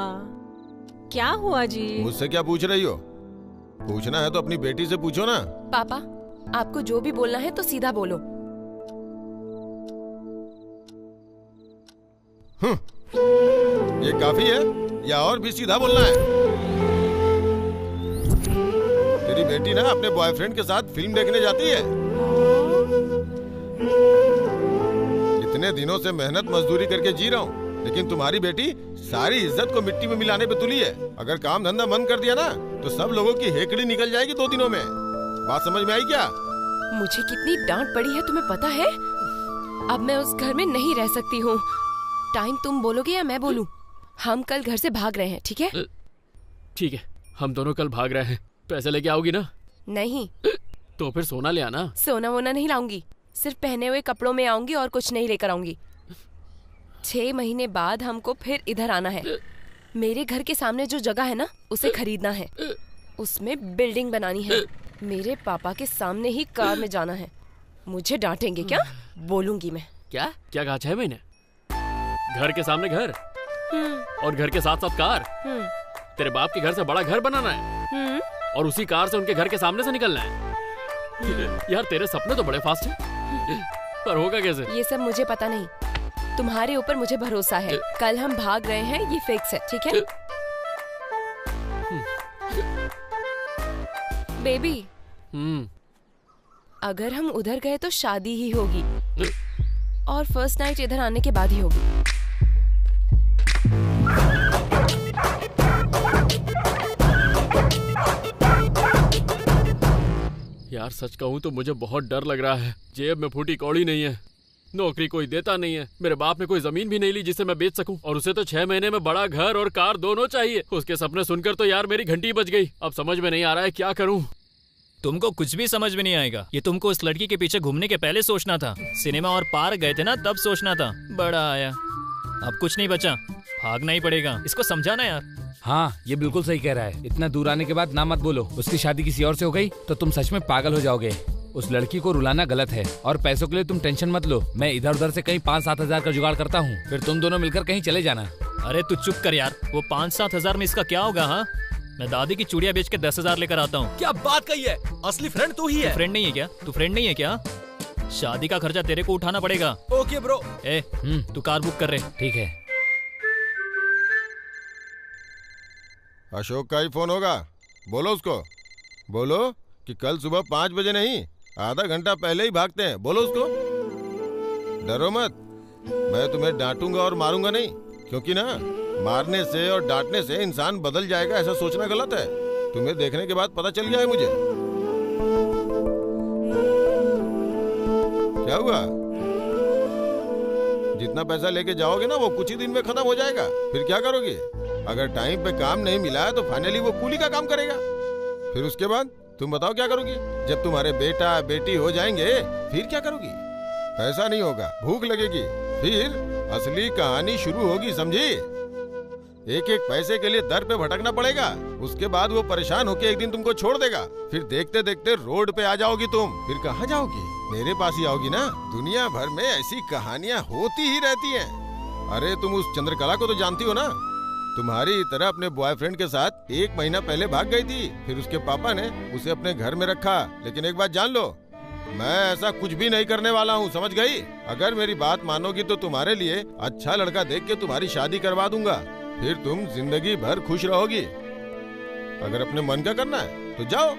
क्या हुआ जी? मुझसे क्या पूछ रही हो? पूछना है तो अपनी बेटी से पूछो ना। पापा आपको जो भी बोलना है तो सीधा बोलो। ये काफी है या और भी सीधा बोलना है? तेरी बेटी ना अपने बॉयफ्रेंड के साथ फिल्म देखने जाती है। इतने दिनों से मेहनत मजदूरी करके जी रहा हूँ, लेकिन तुम्हारी बेटी सारी इज्जत को मिट्टी में मिलाने पे तुली है। अगर काम धंधा बंद कर दिया ना तो सब लोगों की हेकड़ी निकल जाएगी 2 दिनों में। बात समझ में आई क्या? मुझे कितनी डांट पड़ी है तुम्हें पता है? अब मैं उस घर में नहीं रह सकती हूँ। टाइम तुम बोलोगे या मैं बोलूं? हम कल घर से भाग रहे हैं, ठीक है? ठीक है, हम दोनों कल भाग रहे हैं। पैसे लेके आओगी ना? नहीं। तो फिर सोना ले आना। सोना वोना नहीं लाऊंगी, सिर्फ पहने हुए कपड़ों में आऊंगी और कुछ नहीं लेकर आऊंगी। 6 महीने बाद हमको फिर इधर आना है। मेरे घर के सामने जो जगह है ना उसे खरीदना है, उसमें बिल्डिंग बनानी है। मेरे पापा के सामने ही कार में जाना है। मुझे डांटेंगे क्या? बोलूंगी मैं। क्या कहा? 6 महीने? घर के सामने घर और घर के साथ साथ कार। तेरे बाप के घर से बड़ा घर बनाना है और उसी कार से उनके घर के सामने से निकलना है। यार तेरे सपने तो बड़े फास्ट हैं, पर होगा कैसे? ये सब मुझे पता नहीं। तुम्हारे ऊपर मुझे भरोसा है। कल हम भाग रहे हैं, ये फिक्स है, ठीक है? बेबी, अगर हम उधर गए तो शादी ही होगी और फर्स्ट नाइट इधर आने के बाद ही होगी। यार सच कहूँ तो मुझे बहुत डर लग रहा है। जेब में फूटी कौड़ी नहीं है, नौकरी कोई देता नहीं है, मेरे बाप ने कोई जमीन भी नहीं ली जिसे मैं बेच सकूं, और उसे तो 6 महीने में बड़ा घर और कार दोनों चाहिए। उसके सपने सुनकर तो यार मेरी घंटी बज गई। अब समझ में नहीं आ रहा है क्या करूं। तुमको कुछ भी समझ में नहीं आएगा। ये तुमको उस लड़की के पीछे घूमने के पहले सोचना था। सिनेमा और पार्क गए थे ना, तब सोचना था। बड़ा आया, अब कुछ नहीं बचा, भागना ही पड़ेगा। इसको समझाना यार। हाँ, ये बिल्कुल सही कह रहा है। इतना दूर आने के बाद ना मत बोलो। उसकी शादी किसी और से हो गई तो तुम सच में पागल हो जाओगे। उस लड़की को रुलाना गलत है, और पैसों के लिए तुम टेंशन मत लो। मैं इधर उधर से कहीं 5-7 हजार का जुगाड़ करता हूँ, फिर तुम दोनों मिलकर कहीं चले जाना। अरे तू चुप कर यार, वो 5-7 हजार में इसका क्या होगा? हाँ, मैं दादी की चूड़ियां बेच के 10 हजार लेकर आता हूँ। क्या बात कही है, असली फ्रेंड तू ही है। फ्रेंड नहीं है क्या? तू फ्रेंड नहीं है क्या? शादी का खर्चा तेरे को उठाना पड़ेगा। Okay bro. तू कार बुक कर रहे। ठीक है। अशोक का ही फोन होगा, बोलो उसको। बोलो कि कल सुबह 5 बजे नहीं, आधा घंटा पहले ही भागते हैं। बोलो उसको। डरो मत, मैं तुम्हें डांटूंगा और मारूंगा नहीं, क्योंकि ना मारने से और डांटने से इंसान बदल जाएगा ऐसा सोचना गलत है। तुम्हें देखने के बाद पता चल गया है मुझे। क्या हुआ? जितना पैसा लेके जाओगे ना वो कुछ ही दिन में खत्म हो जाएगा। फिर क्या करोगे? अगर टाइम पे काम नहीं मिला तो फाइनली वो कूली का काम करेगा। फिर उसके बाद तुम बताओ क्या करोगी? जब तुम्हारे बेटा बेटी हो जाएंगे फिर क्या करोगी? पैसा नहीं होगा, भूख लगेगी, फिर असली कहानी शुरू होगी, समझी? एक एक पैसे के लिए दर पे भटकना पड़ेगा। उसके बाद वो परेशान होके एक दिन तुमको छोड़ देगा। फिर देखते देखते रोड पे आ जाओगी तुम। फिर कहाँ जाओगी? मेरे पास ही आओगी ना। दुनिया भर में ऐसी कहानियाँ होती ही रहती हैं। अरे तुम उस चंद्रकला को तो जानती हो ना? तुम्हारी तरह अपने बॉयफ्रेंड के साथ 1 महीना पहले भाग गई थी। फिर उसके पापा ने उसे अपने घर में रखा। लेकिन एक बात जान लो, मैं ऐसा कुछ भी नहीं करने वाला हूँ, समझ गई? अगर मेरी बात मानोगी तो तुम्हारे लिए अच्छा लड़का देख के तुम्हारी शादी करवा दूंगा। फिर तुम जिंदगी भर खुश रहोगी। अगर अपने मन का करना है तो जाओ,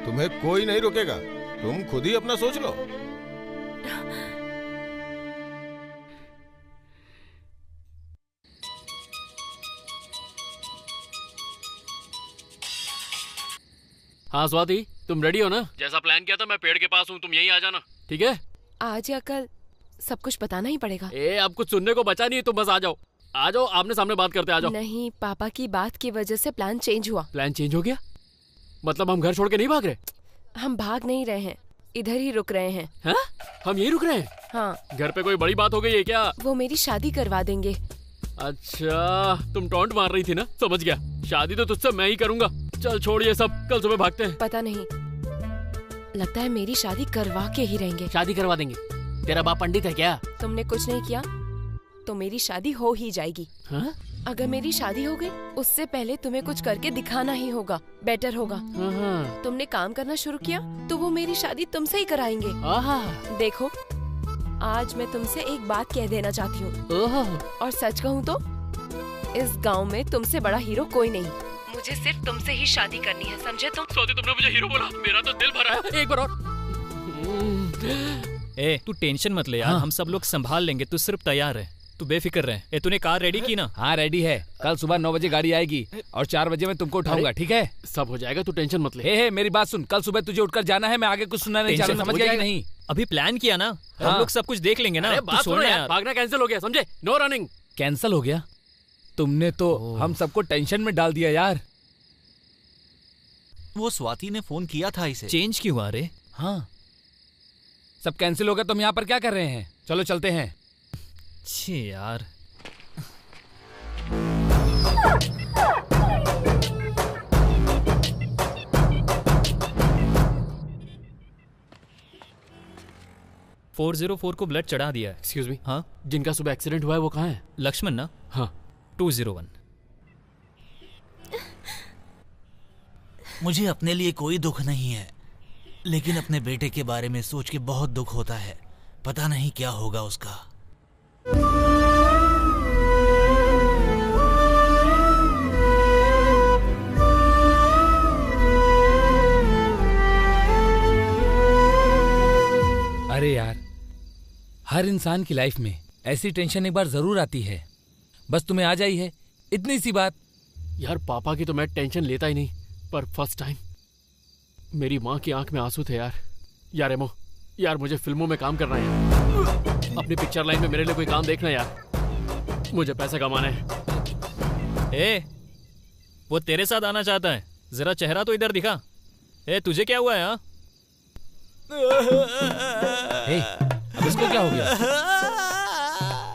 तुम्हें कोई नहीं रोकेगा। तुम खुद ही अपना सोच लो। हाँ स्वाति, तुम रेडी हो ना? जैसा प्लान किया था मैं पेड़ के पास हूँ, तुम यहीं आ जाना, ठीक है? आज या कल सब कुछ बताना ही पड़ेगा। अब कुछ सुनने को बचा नहीं है, तुम बस आ जाओ। आ जाओ, आमने सामने बात करते, आ जाओ। नहीं, पापा की बात की वजह से प्लान चेंज हुआ। प्लान चेंज हो गया? मतलब हम घर छोड़ के नहीं भाग रहे? हम भाग नहीं रहे हैं, इधर ही रुक रहे हैं। हा? हम यही रुक रहे हैं? हाँ। घर पे कोई बड़ी बात हो गई है क्या? वो मेरी शादी करवा देंगे। अच्छा, तुम टॉन्ट मार रही थी ना, समझ गया। शादी तो तुझसे मैं ही करूंगा। चल छोड़िए सब, कल सुबह भागते हैं। पता नहीं, लगता है मेरी शादी करवा के ही रहेंगे। शादी करवा देंगे? तेरा बाप पंडित है क्या? तुमने कुछ नहीं किया तो मेरी शादी हो ही जाएगी। हाँ? अगर मेरी शादी हो गई उससे पहले तुम्हें कुछ करके दिखाना ही होगा, बेटर होगा। तुमने काम करना शुरू किया तो वो मेरी शादी तुमसे ही कराएंगे। देखो, आज मैं तुमसे एक बात कह देना चाहती हूँ, और सच कहूँ तो इस गांव में तुमसे बड़ा हीरो कोई नहीं। मुझे सिर्फ तुमसे ही शादी करनी है, समझे तुम? स्वाति, तुमने मुझे हीरो बोला, मेरा तो दिल भरा है। एक बार और। तू टेंशन मत ले यार। हाँ। हम सब लोग संभाल लेंगे, तू सिर्फ तैयार है, तू बेफिक्र रहे। तूने कार रेडी की ना? हाँ रेडी है। कल सुबह 9 बजे गाड़ी आएगी और 4 बजे मैं तुमको उठाऊंगा, ठीक है? सब हो जाएगा, तू टेंशन मत ले। मेरी बात सुन, कल सुबह तुझे उठकर जाना है। मैं आगे कुछ सुनना नहीं चाहता, समझ गया नहीं? अभी प्लान किया ना, हम लोग सब कुछ देख लेंगे ना। बात सुनो यार, भागना कैंसिल हो गया, समझे? No running. कैंसिल हो गया? तुमने तो हम सबको टेंशन में डाल दिया यार। वो स्वाति ने फोन किया था इसे। चेंज क्यों हुआ रे? हाँ, सब कैंसिल हो गया। तुम यहाँ पर क्या कर रहे हैं? चलो चलते हैं। छी यार।404 को ब्लड चढ़ा दिया है। Excuse me. हाँ, जिनका सुबह एक्सीडेंट हुआ है वो कहाँ है? लक्ष्मण ना? हाँ। 201। मुझे अपने लिए कोई दुख नहीं है, लेकिन अपने बेटे के बारे में सोच के बहुत दुख होता है। पता नहीं क्या होगा उसका। अरे यार, हर इंसान की लाइफ में ऐसी टेंशन एक बार जरूर आती है, बस तुम्हें आ जाई है, इतनी सी बात। यार पापा की तो मैं टेंशन लेता ही नहीं, पर फर्स्ट टाइम मेरी माँ की आंख में आंसू थे यार। यार एमो, यार मुझे फिल्मों में काम करना है यार, अपनी पिक्चर लाइन में मेरे लिए कोई काम देखना है यार, मुझे पैसे कमाने हैं। ए, वो तेरे साथ आना चाहता है, जरा चेहरा तो इधर दिखा। ए, तुझे क्या हुआ है? हाँ, अब इसको क्या हो गया?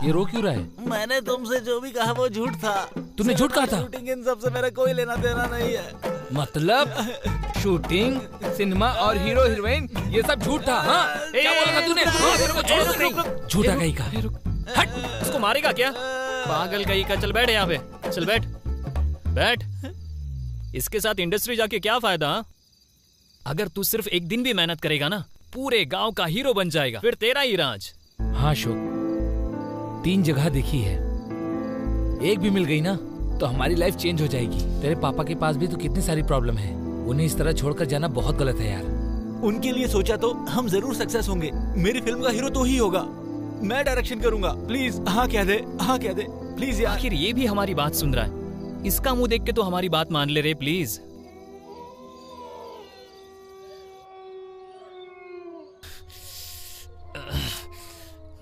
ये रो क्यों रहा है? मैंने तुमसे जो भी कहा वो झूठ था। तुमने झूठ कहा था? शूटिंग इन सब से मेरा कोई लेना देना नहीं है। मतलब शूटिंग, सिनेमा और हीरो हीरोइन ये सब झूठ था? हाँ? क्या बोला था तूने? झूठा कहीं का। हट, इसको मारेगा क्या? पागल कहीं का। चल बैठ यहाँ पे, चल बैठ बैठ। इसके साथ इंडस्ट्री जाके क्या फायदा? अगर तू सिर्फ एक दिन भी मेहनत करेगा ना, पूरे गांव का हीरो बन जाएगा, फिर तेरा ही राज। हाँ अशोक, 3 जगह देखी है, एक भी मिल गई ना तो हमारी लाइफ चेंज हो जाएगी। तेरे पापा के पास भी तो कितनी सारी प्रॉब्लम है, उन्हें इस तरह छोड़कर जाना बहुत गलत है यार। उनके लिए सोचा तो हम जरूर सक्सेस होंगे। मेरी फिल्म का हीरो तो ही होगा, मैं डायरेक्शन करूंगा। प्लीज हाँ कह दे, हाँ कह दे प्लीज यार। आखिर ये भी हमारी बात सुन रहा है, इसका मुंह देख के तो हमारी बात मान ले रे प्लीज।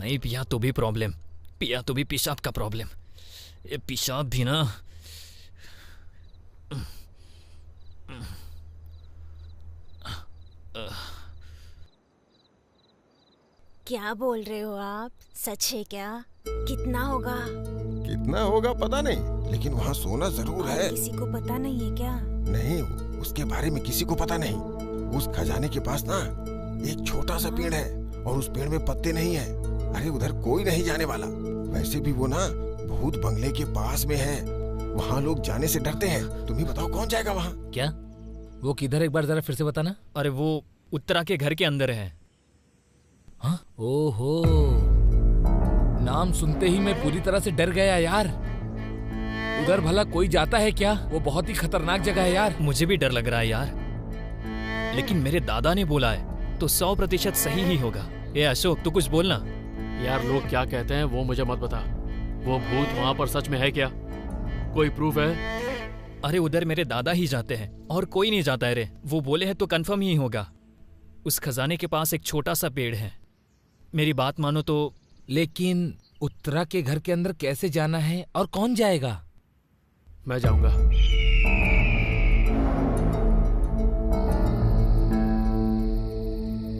नहीं पिया तो भी प्रॉब्लम, पिया तो भी पेशाब का प्रॉब्लम। ये पेशाब भी ना। क्या बोल रहे हो आप? सच है क्या? कितना होगा? कितना होगा पता नहीं, लेकिन वहाँ सोना जरूर है। किसी को पता नहीं है क्या? नहीं, उसके बारे में किसी को पता नहीं। उस खजाने के पास ना एक छोटा सा पेड़ है और उस पेड़ में पत्ते नहीं है। अरे उधर कोई नहीं जाने वाला। वैसे भी वो ना भूत बंगले के पास में है, वहाँ लोग जाने से डरते हैं। तुम ही बताओ कौन जाएगा वहाँ? क्या? वो किधर, एक बार जरा फिर से बताना। अरे वो उत्तरा के घर के अंदर है। हाँ? ओहो, नाम सुनते ही मैं पूरी तरह से डर गया यार। उधर भला कोई जाता है क्या? वो बहुत ही खतरनाक जगह है यार। मुझे भी डर लग रहा है यार, लेकिन मेरे दादा ने बोला है तो 100% सही ही होगा। ए अशोक, तू कुछ बोलना। यार लोग क्या कहते हैं वो मुझे मत बता, वो भूत वहाँ पर सच में है क्या? कोई प्रूफ है? अरे उधर मेरे दादा ही जाते हैं और कोई नहीं जाता है रे। वो बोले हैं तो कंफर्म ही होगा। उस खजाने के पास एक छोटा सा पेड़ है, मेरी बात मानो तो। लेकिन उत्तरा के घर के अंदर कैसे जाना है और कौन जाएगा? मैं जाऊंगा।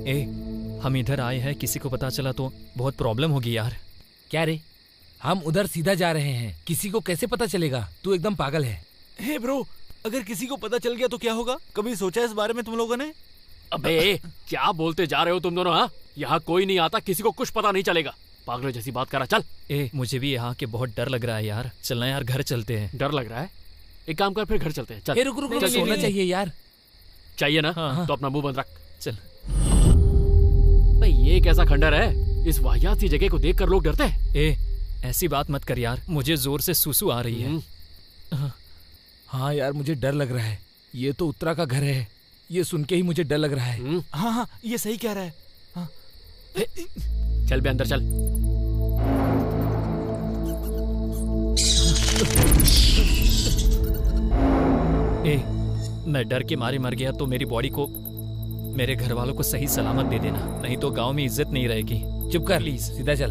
ए, हम इधर आए हैं, किसी को पता चला तो बहुत प्रॉब्लम होगी यार। क्या रे, हम उधर सीधा जा रहे हैं, किसी को कैसे पता चलेगा? तू एकदम पागल है। हे ब्रो, अगर किसी को पता चल गया तो क्या होगा? कभी सोचा इस बारे में तुम लोगों ने? अबे क्या बोलते जा रहे हो तुम दोनों? हाँ, यहाँ कोई नहीं आता, किसी को कुछ पता नहीं चलेगा। पागलों जैसी बात करा। चल। ए, मुझे भी यहाँ के बहुत डर लग रहा है यार। चलना यार, घर चलते हैं। डर लग रहा है? एक काम कर, फिर घर चलते हैं। चल। रुक रुक, सोना चाहिए यार। चाहिए ना? हाँ। तो अपना मुंह बंद रख। चल। भाई ये कैसा खंडर है? इस वाहियात सी जगह को देखकर लोग डरते हैं। ए, ऐसी बात मत कर यार, मुझे जोर से सुसु आ रही है। हाँ यार, मुझे डर लग रहा है। ये तो उत्तरा का घर है, ये सुन के ही मुझे डर लग रहा है। हाँ हाँ, ये सही कह रहा है। हाँ। चल बे अंदर चल। ए, मैं डर के मारे मर गया तो मेरी बॉडी को मेरे घर वालों को सही सलामत दे देना, नहीं तो गांव में इज्जत नहीं रहेगी। चुप कर, प्लीज सीधा चल।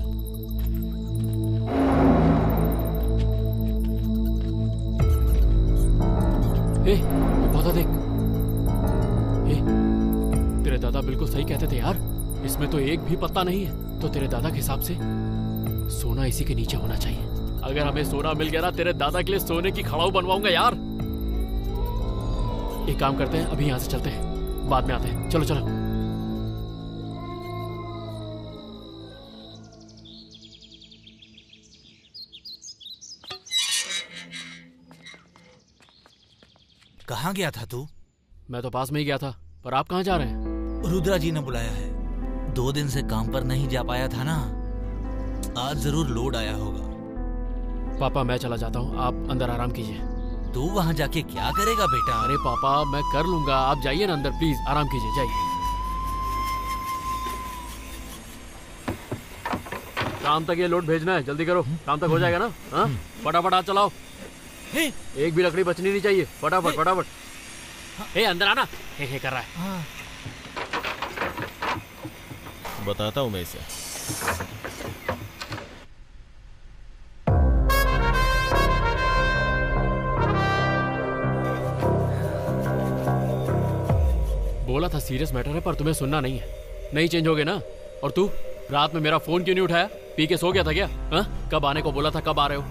ए, वो पौधा देख। ए, तेरे दादा बिल्कुल सही कहते थे यार, इसमें तो एक भी पत्ता नहीं है। तो तेरे दादा के हिसाब से सोना इसी के नीचे होना चाहिए। अगर हमें सोना मिल गया ना, तेरे दादा के लिए सोने की खड़ाऊ बनवाऊंगा यार। एक काम करते हैं, अभी यहाँ से चलते हैं, बाद में आते हैं। चलो चलो। कहाँ गया था तू? मैं तो पास में ही गया था, पर आप कहाँ जा रहे हैं? रुद्रा जी ने बुलाया है। 2 दिन से काम पर नहीं जा पाया था ना। आज जरूर लोड आया होगा। पापा मैं चला जाता हूँ, आप अंदर आराम कीजिए। तू वहाँ जाके क्या करेगा बेटा? अरे पापा मैं कर लूंगा, आप जाइए ना अंदर, प्लीज आराम कीजिए, जाइए। शाम तक ये लोड भेजना है, जल्दी करो, शाम तक हो जाएगा ना? हाँ फटाफट हाथ चलाओ, एक भी लकड़ी बचनी नहीं चाहिए, फटाफट फटाफट। अंदर आना, हे कर रहा है। बताता हूँ मैं इसे। बोला था सीरियस मैटर है, पर तुम्हें सुनना नहीं है। नहीं चेंज हो गए ना? और तू रात में मेरा फोन क्यों नहीं उठाया? पी के सो गया था क्या? हा? कब आने को बोला था, कब आ रहे हो?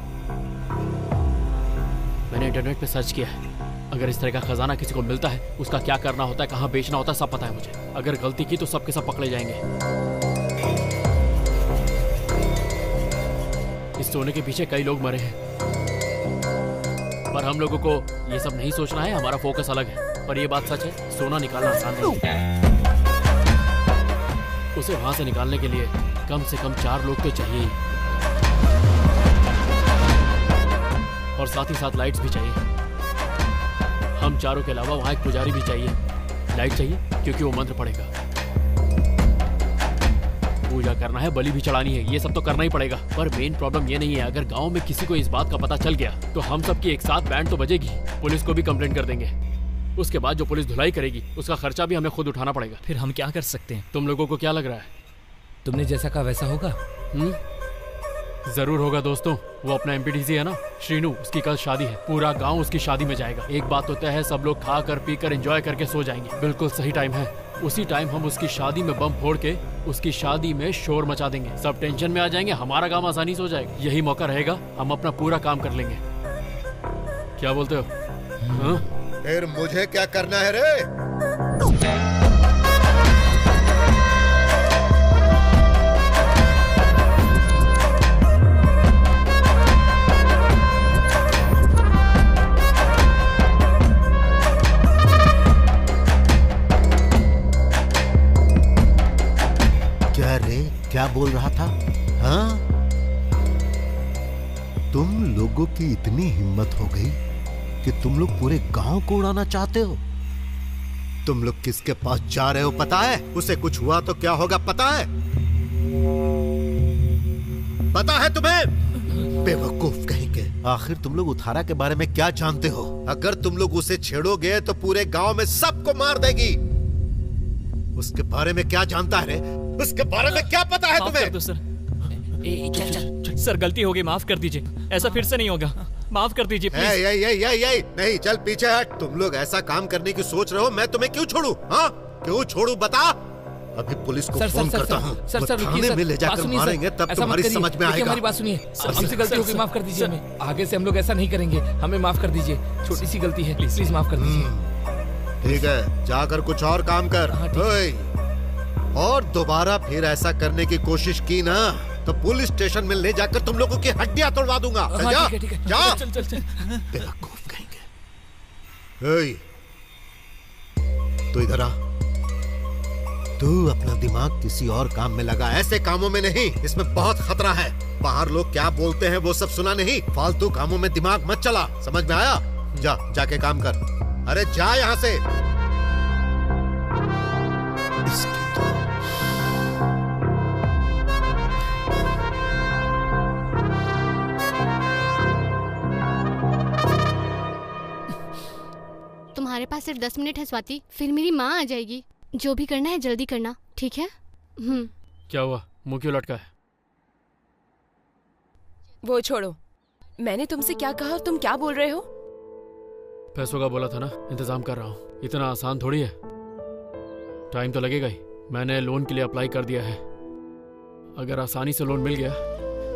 मैंने इंटरनेट पे सर्च किया है, अगर इस तरह का खजाना किसी को मिलता है, उसका क्या करना होता है, कहाँ बेचना होता है, सब पता है मुझे। अगर गलती की तो सबके सब पकड़े जाएंगे। इस सोने के पीछे कई लोग मरे हैं, पर हम लोगों को ये सब नहीं सोचना है, हमारा फोकस अलग है। पर ये बात सच है, सोना निकालना आसान नहीं है। उसे वहां से निकालने के लिए कम से कम 4 लोग तो चाहिए, और साथ ही साथ लाइट्स भी चाहिए। हम चारों के अलावा वहां एक पुजारी भी चाहिए। लाइट चाहिए क्योंकि वो मंत्र पड़ेगा, पूजा करना है, बलि भी चढ़ानी है, ये सब तो करना ही पड़ेगा। पर मेन प्रॉब्लम ये नहीं है, अगर गांव में किसी को इस बात का पता चल गया तो हम सब की एक साथ बैंड तो बजेगी, पुलिस को भी कंप्लेंट कर देंगे। उसके बाद जो पुलिस धुलाई करेगी उसका खर्चा भी हमें खुद उठाना पड़ेगा। फिर हम क्या कर सकते हैं? तुम लोगों को क्या लग रहा है? तुमने जैसा कहा वैसा होगा। जरूर होगा दोस्तों। वो अपना एमपीटीसी है ना श्रीनू, उसकी कल शादी है, पूरा गांव उसकी शादी में जाएगा। एक बात तो तय है, सब लोग खा कर पी कर एंजॉय करके सो जाएंगे। बिल्कुल सही टाइम है, उसी टाइम हम उसकी शादी में बम फोड़ के उसकी शादी में शोर मचा देंगे, सब टेंशन में आ जाएंगे, हमारा काम आसानी से हो जाएगा। यही मौका रहेगा, हम अपना पूरा काम कर लेंगे। क्या बोलते हो? फिर मुझे क्या करना है रे? क्या रे, क्या बोल रहा था? हाँ, तुम लोगों की इतनी हिम्मत हो गई कि तुम लोग पूरे गांव को उड़ाना चाहते हो? तुम लोग किसके पास जा रहे हो पता है? उसे कुछ हुआ तो क्या होगा पता है? पता है तुम्हें? बेवकूफ कहीं के। आखिर तुम लोग उथारा के बारे में क्या जानते हो? अगर तुम लोग उसे छेड़ोगे तो पूरे गांव में सबको मार देगी। उसके बारे में क्या जानता है रे? उसके बारे में क्या पता है तुम्हें? चल सर, गलती हो गई, माफ कर दीजिए, ऐसा फिर से नहीं होगा, माफ कर दीजिए प्लीज। यही नहीं, चल पीछे हट। तुम लोग ऐसा काम करने की सोच रहे हो, मैं तुम्हें क्यों छोड़ू? हाँ क्यों छोड़ू बता? अभी पुलिस को फोन करता हूँ, थाने में ले जाकर मारेंगे, तब तुम्हारी समझ में आएगा। हमारी बात सुनिए, हमसे गलती हो गई, माफ कर दीजिए हमें। आगे से हम लोग ऐसा नहीं करेंगे, हमें माफ कर दीजिए, छोटी सी गलती है, प्लीज माफ कर दीजिए। ठीक है, जाकर कुछ और काम कर। और दोबारा फिर ऐसा करने की कोशिश की ना तो पुलिस स्टेशन में ले जाकर तुम लोगों की हड्डियां तोड़वा दूंगा। जा, जा। बेवकूफ कहेंगे। तू इधर आ। तू अपना दिमाग किसी और काम में लगा, ऐसे कामों में नहीं, इसमें बहुत खतरा है। बाहर लोग क्या बोलते हैं वो सब सुना नहीं, फालतू कामों में दिमाग मत चला, समझ में आया? जा, जाके काम कर। अरे जा यहां से। इसकी तो तुम्हारे पास सिर्फ 10 मिनट है स्वाति, फिर मेरी माँ आ जाएगी। जो भी करना है जल्दी करना, ठीक है? क्या हुआ, मुंह क्यों लटका है? वो छोड़ो, मैंने तुमसे क्या कहा और तुम क्या बोल रहे हो? पैसों का बोला था ना, इंतजाम कर रहा हूँ। इतना आसान थोड़ी है, टाइम तो लगेगा ही। मैंने लोन के लिए अप्लाई कर दिया है, अगर आसानी से लोन मिल गया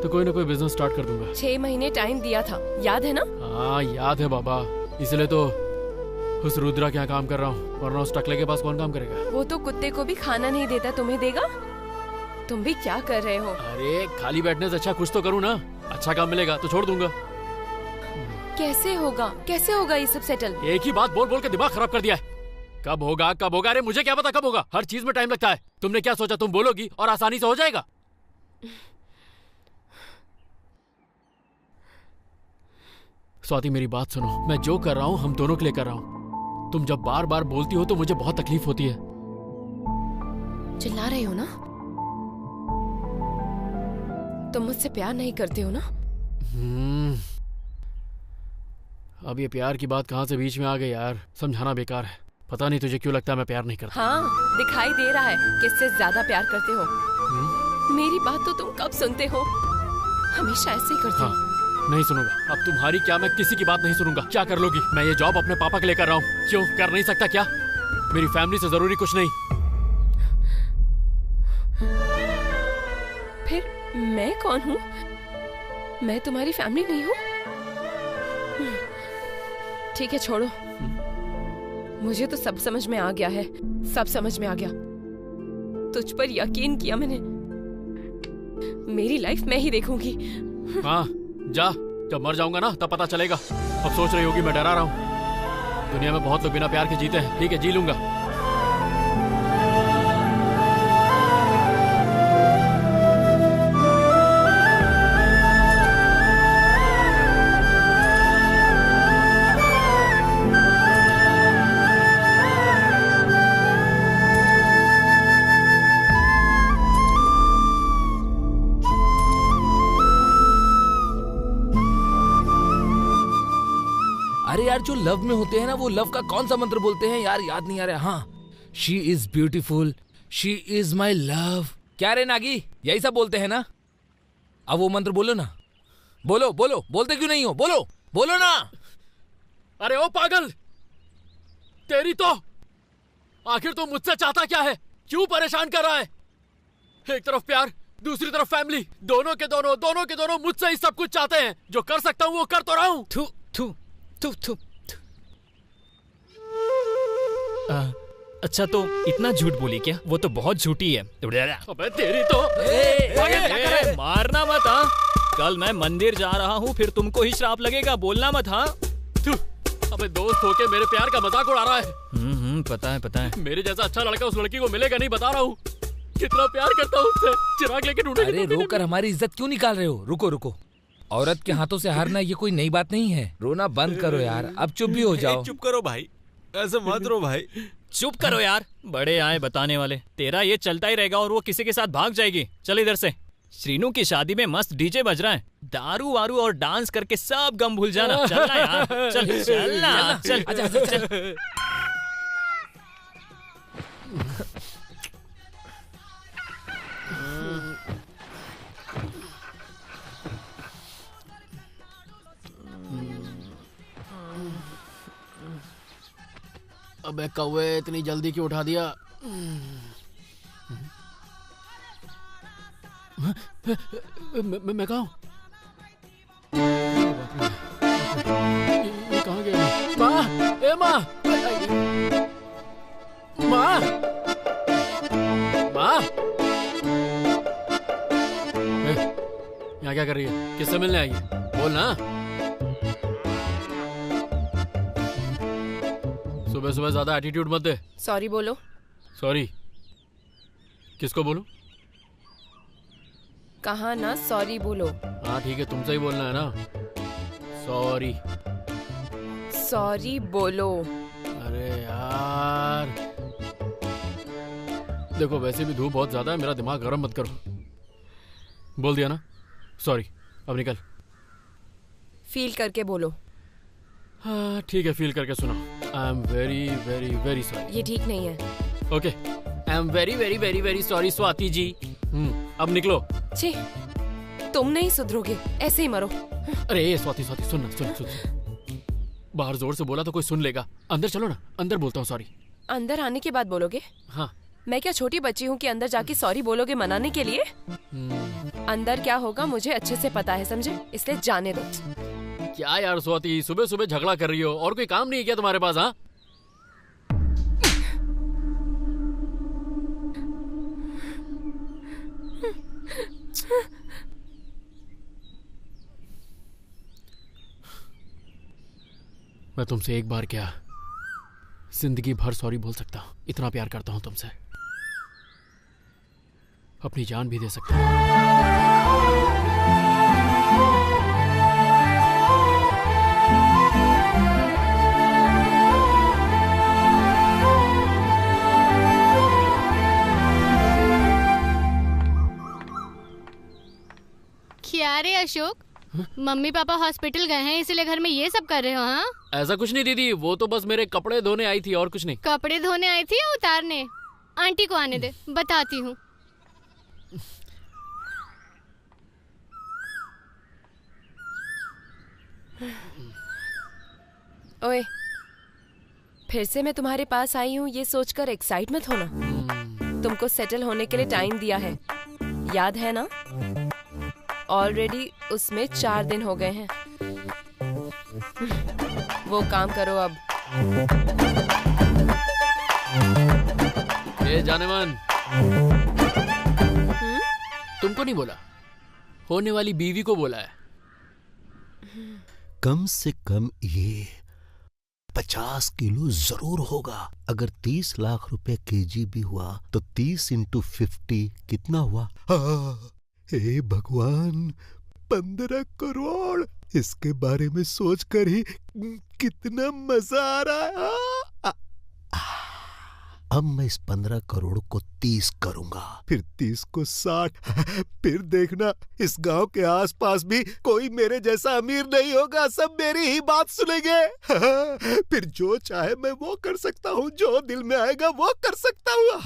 तो कोई ना कोई बिजनेस स्टार्ट कर दूंगा। 6 महीने टाइम दिया था, याद है ना? हाँ याद है बाबा, इसलिए तो उस रुद्रा के यहाँ काम कर रहा हूँ, वरना उस टकले के पास कौन काम करेगा? वो तो कुत्ते को भी खाना नहीं देता, तुम्हें देगा? तुम भी क्या कर रहे हो? अरे खाली बैठने से अच्छा कुछ तो करूँ ना, अच्छा काम मिलेगा तो छोड़ दूंगा। कैसे होगा, कैसे होगा ये सब सेटल? एक ही बात बोल बोल के दिमाग खराब कर दिया है। कब होगा कब होगा? अरे मुझे क्या पता कब होगा, हर चीज में टाइम लगता है। तुमने क्या सोचा तुम बोलोगी और आसानी से हो जाएगा? स्वाति मेरी बात सुनो, मैं जो कर रहा हूँ हम दोनों के लिए कर रहा हूँ। तुम जब बार बार बोलती हो तो मुझे बहुत तकलीफ होती है। चिल्ला रहे हो ना? तुम मुझसे प्यार नहीं करते हो ना? अब ये प्यार की बात कहाँ से बीच में आ गई यार, समझाना बेकार है। पता नहीं तुझे क्यों लगता है मैं प्यार नहीं करता। हाँ, दिखाई दे रहा है किससे ज्यादा प्यार करते हो। मेरी बात तो तुम कब सुनते हो? हमेशा ऐसे ही करते हो। नहीं सुनूंगा अब तुम्हारी, क्या मैं किसी की बात नहीं सुनूंगा। क्या कर लोगी? मैं ये जॉब अपने पापा के लिए कर रहा हूँ। क्यों कर नहीं सकता क्या? मेरी फैमिली से जरूरी कुछ नहीं। फिर मैं कौन हूँ? मैं तुम्हारी फैमिली नहीं हूँ? ठीक है छोड़ो, मुझे तो सब समझ में आ गया है, सब समझ में आ गया। तुझ पर यकीन किया मैंने, मेरी लाइफ मैं ही देखूंगी। हाँ जा, जब मर जाऊंगा ना तब पता चलेगा। अब सोच रही होगी मैं डरा रहा हूँ। दुनिया में बहुत लोग बिना प्यार के जीते हैं। ठीक है, जी लूंगा। अरे यार, जो लव में होते हैं ना, वो लव का कौन सा मंत्र बोलते हैं यार, याद नहीं आ रहा। हाँ, she is beautiful, she is my love. क्या रे नागी, यही सब बोलते हैं ना? अब वो मंत्र बोलो ना, बोलो बोलो, बोलते क्यों नहीं हो? बोलो बोलो ना। अरे ओ पागल, तेरी तो आखिर तो मुझसे चाहता क्या है? क्यों परेशान कर रहा है? एक तरफ प्यार, दूसरी तरफ फैमिली, दोनों के दोनों मुझसे ही सब कुछ चाहते हैं। जो कर सकता हूँ वो कर तो रहा हूँ। थू थू थू थू। अच्छा तो इतना झूठ बोली क्या? वो तो बहुत झूठी है। अबे तेरी तो मारना मत। हाँ, कल मैं मंदिर जा रहा हूँ, फिर तुमको ही श्राप लगेगा। बोलना मत। हाँ, अबे दोस्त होके मेरे प्यार का मजाक उड़ा रहा है। पता है। मेरे जैसा अच्छा लड़का उस लड़की को मिलेगा नहीं, बता रहा हूँ। कितना प्यार करता हूँ उससे, चिराग लेके ढूंढेगी। अरे रोकर हमारी इज्जत क्यों निकाल रहे हो? रुको रुको, औरत के हाथों से हारना ये कोई नई बात नहीं है। रोना बंद करो यार, अब चुप भी हो जाओ। चुप करो भाई, ऐसे मत रो भाई। चुप करो यार, बड़े आए बताने वाले। तेरा ये चलता ही रहेगा और वो किसी के साथ भाग जाएगी। चल इधर से। श्रीनू की शादी में मस्त डीजे बज रहा है, दारू वारू और डांस करके सब गम भूल जाना। चलना यार, चल चलना, चल चल। अबे कौवे, इतनी जल्दी क्यों उठा दिया? मैं कहाँ हूँ? ये कहाँ गया? माँ, ए माँ, माँ, माँ, यहाँ क्या कर रही है? किससे मिलने आई है? बोल ना। सुबह सुबह ज्यादा एटीट्यूड मत दे। सॉरी बोलो। सॉरी? किसको बोलूं? कहा ना सॉरी बोलो। हाँ ठीक है, तुमसे ही बोलना है ना। सॉरी। सॉरी बोलो। अरे यार देखो, वैसे भी धूप बहुत ज्यादा है, मेरा दिमाग गर्म मत करो। बोल दिया ना सॉरी, अब निकल। फील करके बोलो। हाँ ठीक है, फील करके सुना। I am very very very sorry. ये ठीक नहीं है। Okay, I am very very very very sorry Swati ji. अब निकलो। छी, तुम नहीं सुधरोगे, ऐसे ही मरो। अरे स्वाति स्वाति सुन सुन। बाहर जोर से बोला तो कोई सुन लेगा। अंदर चलो ना, अंदर बोलता हूँ सॉरी। अंदर आने के बाद बोलोगे? हाँ। मैं क्या छोटी बच्ची हूँ कि अंदर जाके सॉरी बोलोगे मनाने के लिए? अंदर क्या होगा मुझे अच्छे से पता है, समझे? इसलिए जाने दो। क्या यार स्वाति, सुबह सुबह झगड़ा कर रही हो? और कोई काम नहीं है क्या तुम्हारे पास? हाँ, मैं तुमसे एक बार क्या जिंदगी भर सॉरी बोल सकता हूँ। इतना प्यार करता हूँ तुमसे, अपनी जान भी दे सकता हूँ। क्या रे अशोक, मम्मी पापा हॉस्पिटल गए हैं इसलिए घर में ये सब कर रहे हो? हाँ, ऐसा कुछ नहीं दीदी, वो तो बस मेरे कपड़े धोने आई थी और कुछ नहीं। कपड़े धोने आई थी या उतारने? आंटी को आने दे, बताती हूँ। ओए, फिर से मैं तुम्हारे पास आई हूँ ये सोचकर एक्साइट मत होना। तुमको सेटल होने के लिए टाइम दिया है, याद है ना? ऑलरेडी उसमें 4 दिन हो गए हैं। वो काम करो अब। ये जानेमान, तुमको नहीं बोला, होने वाली बीवी को बोला है। कम से कम ये 50 किलो जरूर होगा। अगर 30 लाख रुपए केजी भी हुआ तो 30 × 50 कितना हुआ? हे भगवान, 15 करोड़! इसके बारे में सोचकर ही कितना मजा आ रहा है। अब मैं इस 15 करोड़ को 30 करूंगा, फिर 30 को 60, फिर देखना इस गांव के आसपास भी कोई मेरे जैसा अमीर नहीं होगा, सब मेरी ही बात सुनेंगे। फिर जो चाहे मैं वो कर सकता हूँ, जो दिल में आएगा वो कर सकता हूँ।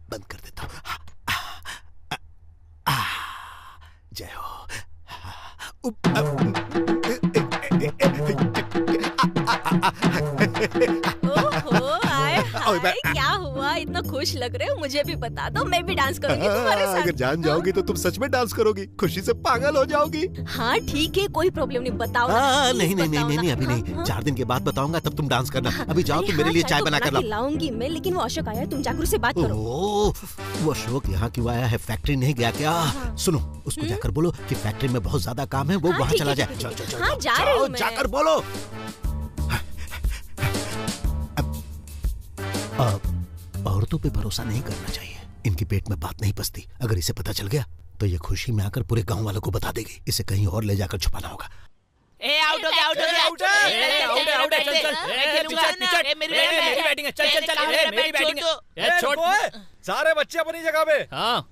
बंद कर देता हूँ। जय हो। क्या हुआ, इतना खुश लग रहे हो? मुझे भी बता दो, मैं भी डांस करूंगी तुम्हारे साथ। अगर जान जाओगी तो तुम सच में डांस करोगी, खुशी से पागल हो जाओगी। हाँ ठीक है, कोई प्रॉब्लम नहीं, बताओ। नहीं, अभी नहीं, 4 दिन के बाद बताऊंगा, तब तुम डांस करना। अभी जाओ, तुम मेरे लिए चाय बना कर लाऊंगी मैं, लेकिन वो अशोक आया, तुम जाकर उससे बात करो। वो अशोक यहाँ क्यों आया है? फैक्ट्री नहीं गया क्या? सुनो, उसको जाकर बोलो कि फैक्ट्री में बहुत ज्यादा काम है, वो वहाँ चला जाए। जाकर बोलो। औरतों पे भरोसा नहीं करना चाहिए, इनके पेट में बात नहीं पचती। अगर इसे पता चल गया तो ये खुशी में आकर पूरे गांव वालों को बता देगी। इसे कहीं और ले जाकर छुपाना होगा। आउट हो गया, मेरी बैटिंग है, चल मेरी बैटिंग है। छोड़, सारे बच्चे अपनी जगह पे। हाँ,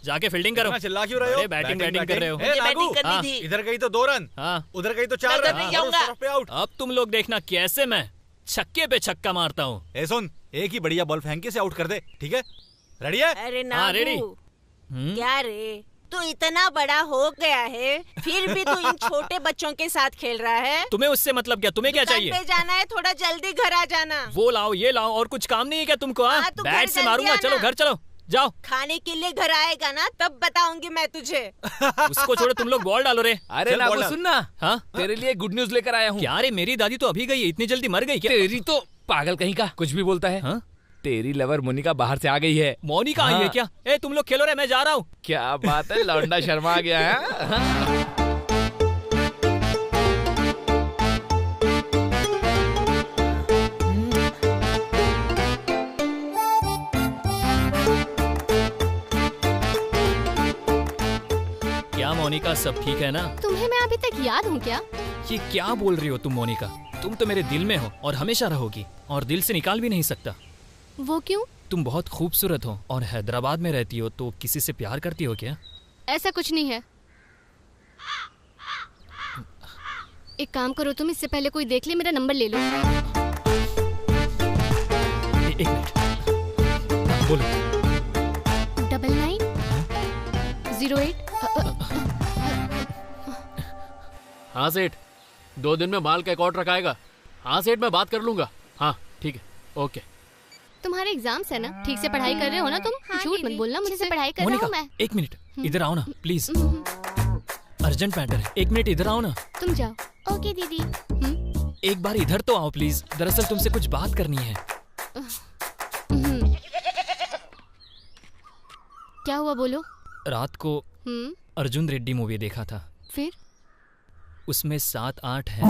जाके फील्डिंग करो। चिल्ला क्यों रहे हो? बैटिंग कर रहे हो। इधर गई तो 2 रन, उधर गई तो 4 रन। अब तुम लोग देखना कैसे मैं छक्के पे छक्का मारता हूँ। सुन, एक ही बढ़िया बॉल फेंक के से आउट कर दे, ठीक है? रेडी है? अरे रेडी। क्या रे, तू इतना बड़ा हो गया है, फिर भी तू इन छोटे बच्चों के साथ खेल रहा है? तुम्हें उससे मतलब क्या? तुम्हें क्या चाहिए? पे जाना है, थोड़ा जल्दी घर आ जाना। वो लाओ, ये लाओ, और कुछ काम नहीं है क्या तुमको? बैट से मारूंगा। चलो घर चलो, जाओ। खाने के लिए घर आएगा ना, तब बताऊंगी मैं तुझे। उसको छोड़ो, तुम लोग बॉल डालो रे। अरे नागू सुनना, हाँ तेरे लिए गुड न्यूज लेकर आया हूँ। क्या रे, मेरी दादी तो अभी गई है, इतनी जल्दी मर गई क्या? तेरी तो पागल कहीं का कुछ भी बोलता है। तेरी लवर मोनिका बाहर से आ गई है। मोनिका आई है क्या? तुम लोग खेलो रे, मैं जा रहा हूँ। क्या बात है, लौंडा शर्मा आ गया है। क्या मोनिका, सब ठीक है ना? तुम्हें मैं अभी तक याद हूँ क्या? ये क्या बोल रही हो तुम मोनिका? तुम तो मेरे दिल में हो और हमेशा रहोगी, और दिल से निकाल भी नहीं सकता। वो क्यों? तुम बहुत खूबसूरत हो और हैदराबाद में रहती हो, तो किसी से प्यार करती हो क्या? ऐसा कुछ नहीं है। एक काम करो तुम, इससे पहले कोई देख ले, मेरा नंबर ले लो। एक मिनट, बोलो। 9908। हाँ सेठ, 2 दिन में माल का अकाउंट रखाएगा। हाँ सेठ, मैं बात कर लूंगा। हाँ ठीक है, ओके। तुम्हारे एग्जाम्स है ना, ठीक से पढ़ाई कर रहे हो ना तुम? झूठ मत बोलना, मुझसे पढ़ाई कर रहा हूँ मैं। एक मिनट इधर आओ ना प्लीज, अर्जेंट मैटर है। एक मिनट इधर आओ ना। तुम जाओ। ओके दीदी। एक बार इधर तो आओ प्लीज, दरअसल तुमसे कुछ बात करनी है। क्या हुआ, बोलो। रात को अर्जुन रेड्डी मूवी देखा था। फिर? उसमें 7-8 है।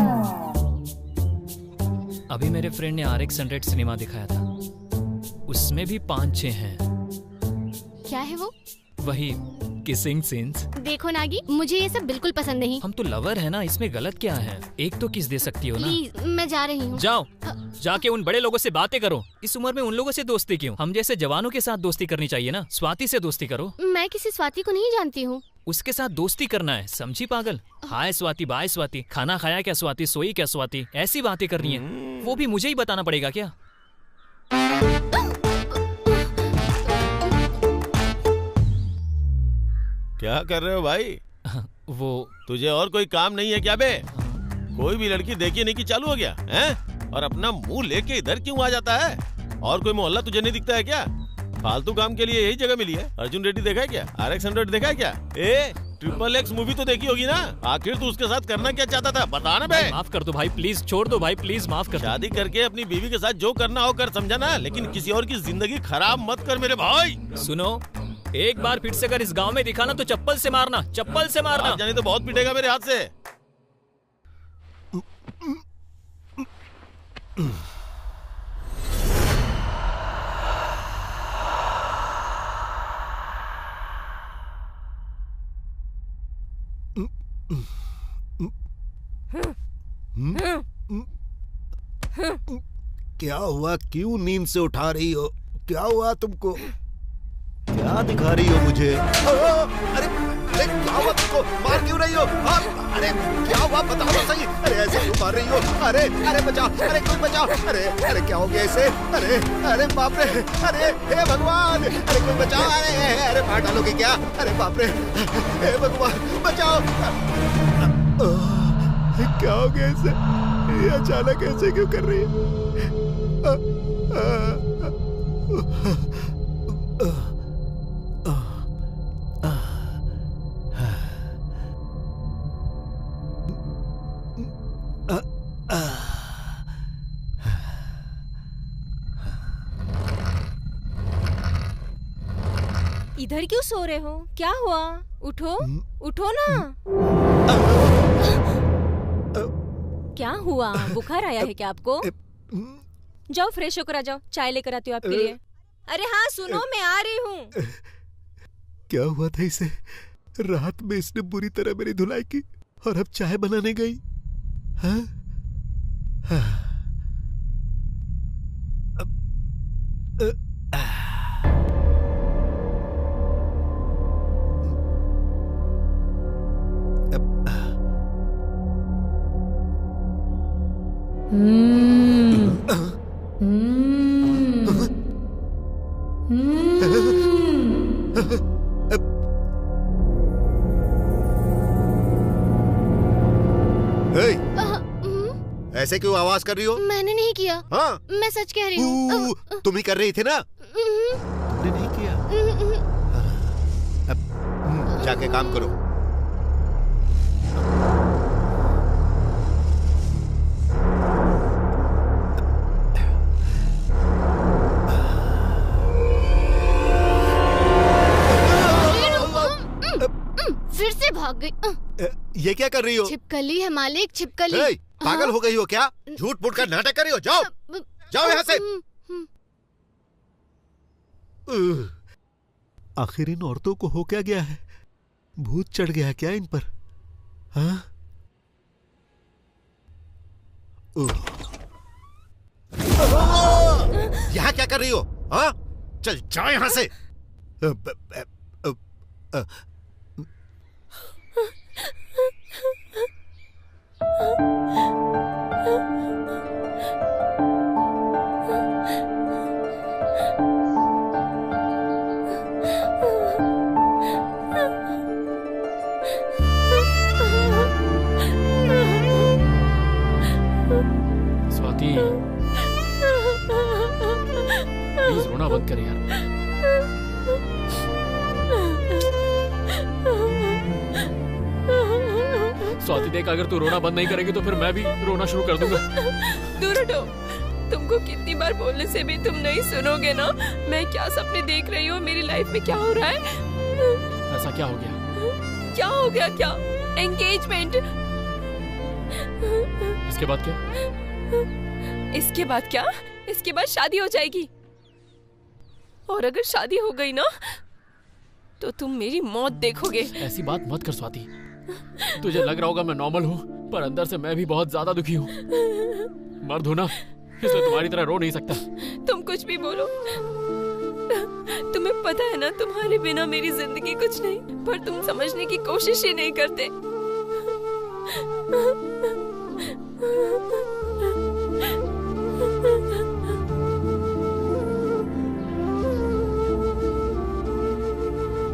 अभी मेरे फ्रेंड ने RX 100 सिनेमा दिखाया था, उसमें भी 5-6 हैं। क्या है वो? वही किसिंग सीन्स। देखो नागी, मुझे ये सब बिल्कुल पसंद नहीं। हम तो लवर है ना, इसमें गलत क्या है? एक तो किस दे सकती हो ना। प्लीज, मैं जा रही हूँ। जाओ, जाके उन बड़े लोगों से बातें करो। इस उम्र में उन लोगों से दोस्ती क्यों? हम जैसे जवानों के साथ दोस्ती करनी चाहिए ना। स्वाति से दोस्ती करो। मैं किसी स्वाति को नहीं जानती हूँ। उसके साथ दोस्ती करना है, समझी पागल? हाय स्वाति, बाय स्वाति, खाना खाया क्या स्वाति, सोई क्या स्वाति, ऐसी बातें करनी है। वो भी मुझे ही बताना पड़ेगा क्या? क्या कर रहे हो भाई? वो तुझे और कोई काम नहीं है क्या बे? कोई भी लड़की देखी नहीं कि चालू हो गया हैं? और अपना मुंह लेके इधर क्यों आ जाता है? और कोई मोहल्ला तुझे नहीं दिखता है क्या? फालतू काम के लिए यही जगह मिली है। अर्जुन रेड्डी देखा है क्या? RX-100 देखा है क्या? XXX मूवी तो देखी होगी ना? आखिर तू उसके साथ करना क्या चाहता था, बता ना बे। माफ कर दो भाई, प्लीज छोड़ दो भाई, प्लीज माफ कर। शादी करके अपनी बीवी के साथ जो करना हो कर, समझा ना? लेकिन किसी और की जिंदगी खराब मत कर मेरे भाई। सुनो, एक बार फिर से अगर इस गांव में दिखा ना तो चप्पल से मारना, चप्पल से मारना। जाने तो बहुत पिटेगा मेरे हाथ से। क्या हुआ? क्यों नींद से उठा रही हो? क्या हुआ तुमको? क्या दिखा रही हो मुझे? अरे अरे क्या हुआ तुमको? मार क्यों रही हो? अरे क्या हुआ बताओ तो सही। अरे ऐसे क्यों मार रही हो? अरे अरे बचाओ, अरे कोई बचाओ। अरे अरे क्या हो गया इसे? अरे अरे बाप रे, अरे हे भगवान, अरे कोई बचाओ। अरे अरे मार डालोगे क्या? अरे बाप रे, हे भगवान बचाओ। क्या हो गया इसे? ये अचानक ऐसे क्यों कर रही है? इधर क्यों सो रहे हो? क्या हुआ? उठो, उठो ना। क्या हुआ? बुखार आया है क्या आपको? जाओ फ्रेश होकर आ जाओ, चाय लेकर आती हूँ आपके लिए। अरे हाँ सुनो, मैं आ रही हूँ। क्या हुआ था इसे? रात में इसने बुरी तरह मेरी धुलाई की और अब चाय बनाने गई। हाँ? ऐसे क्यों आवाज कर रही हो? मैंने नहीं किया। हाँ? मैं सच कह रही हूँ। तुम ही कर रही थी ना? तुमने नहीं किया? अब जाके काम करो। फिर से भाग गई। ये क्या कर रही हो? छिपकली है मालिक, छिपकली। पागल हो गई हो क्या? झूठ मूठ का नाटक कर रही हो? जाओ जाओ यहाँ से। आखिर इन औरतों को हो क्या गया है? भूत चढ़ गया क्या इन पर? हाँ? यहाँ क्या कर रही हो? हाँ? चल जाओ यहाँ से। स्वाति, प्लीज रोना बंद कर यार। स्वाति देख, अगर तू रोना बंद नहीं करेगी तो फिर मैं भी रोना शुरू कर दूंगा। दूर हटो। तुमको कितनी बार बोलने से भी तुम नहीं सुनोगे ना। मैं क्या सपने देख रही हूँ, मेरी लाइफ में क्या हो रहा है। ऐसा क्या हो गया? क्या हो गया? क्या एंगेजमेंट? इसके बाद क्या? इसके बाद क्या? इसके बाद शादी हो जाएगी। और अगर शादी हो गई ना तो तो तुम मेरी मौत देखोगे। ऐसी बात मत कर स्वाति। तुझे लग रहा होगा मैं नॉर्मल हूँ, पर अंदर से मैं भी बहुत ज्यादा दुखी हूँ। मर्द हूँ ना, इसलिए तुम्हारी तरह रो नहीं सकता। तुम कुछ भी बोलो, तुम्हें पता है ना तुम्हारे बिना मेरी जिंदगी कुछ नहीं, पर तुम समझने की कोशिश ही नहीं करते।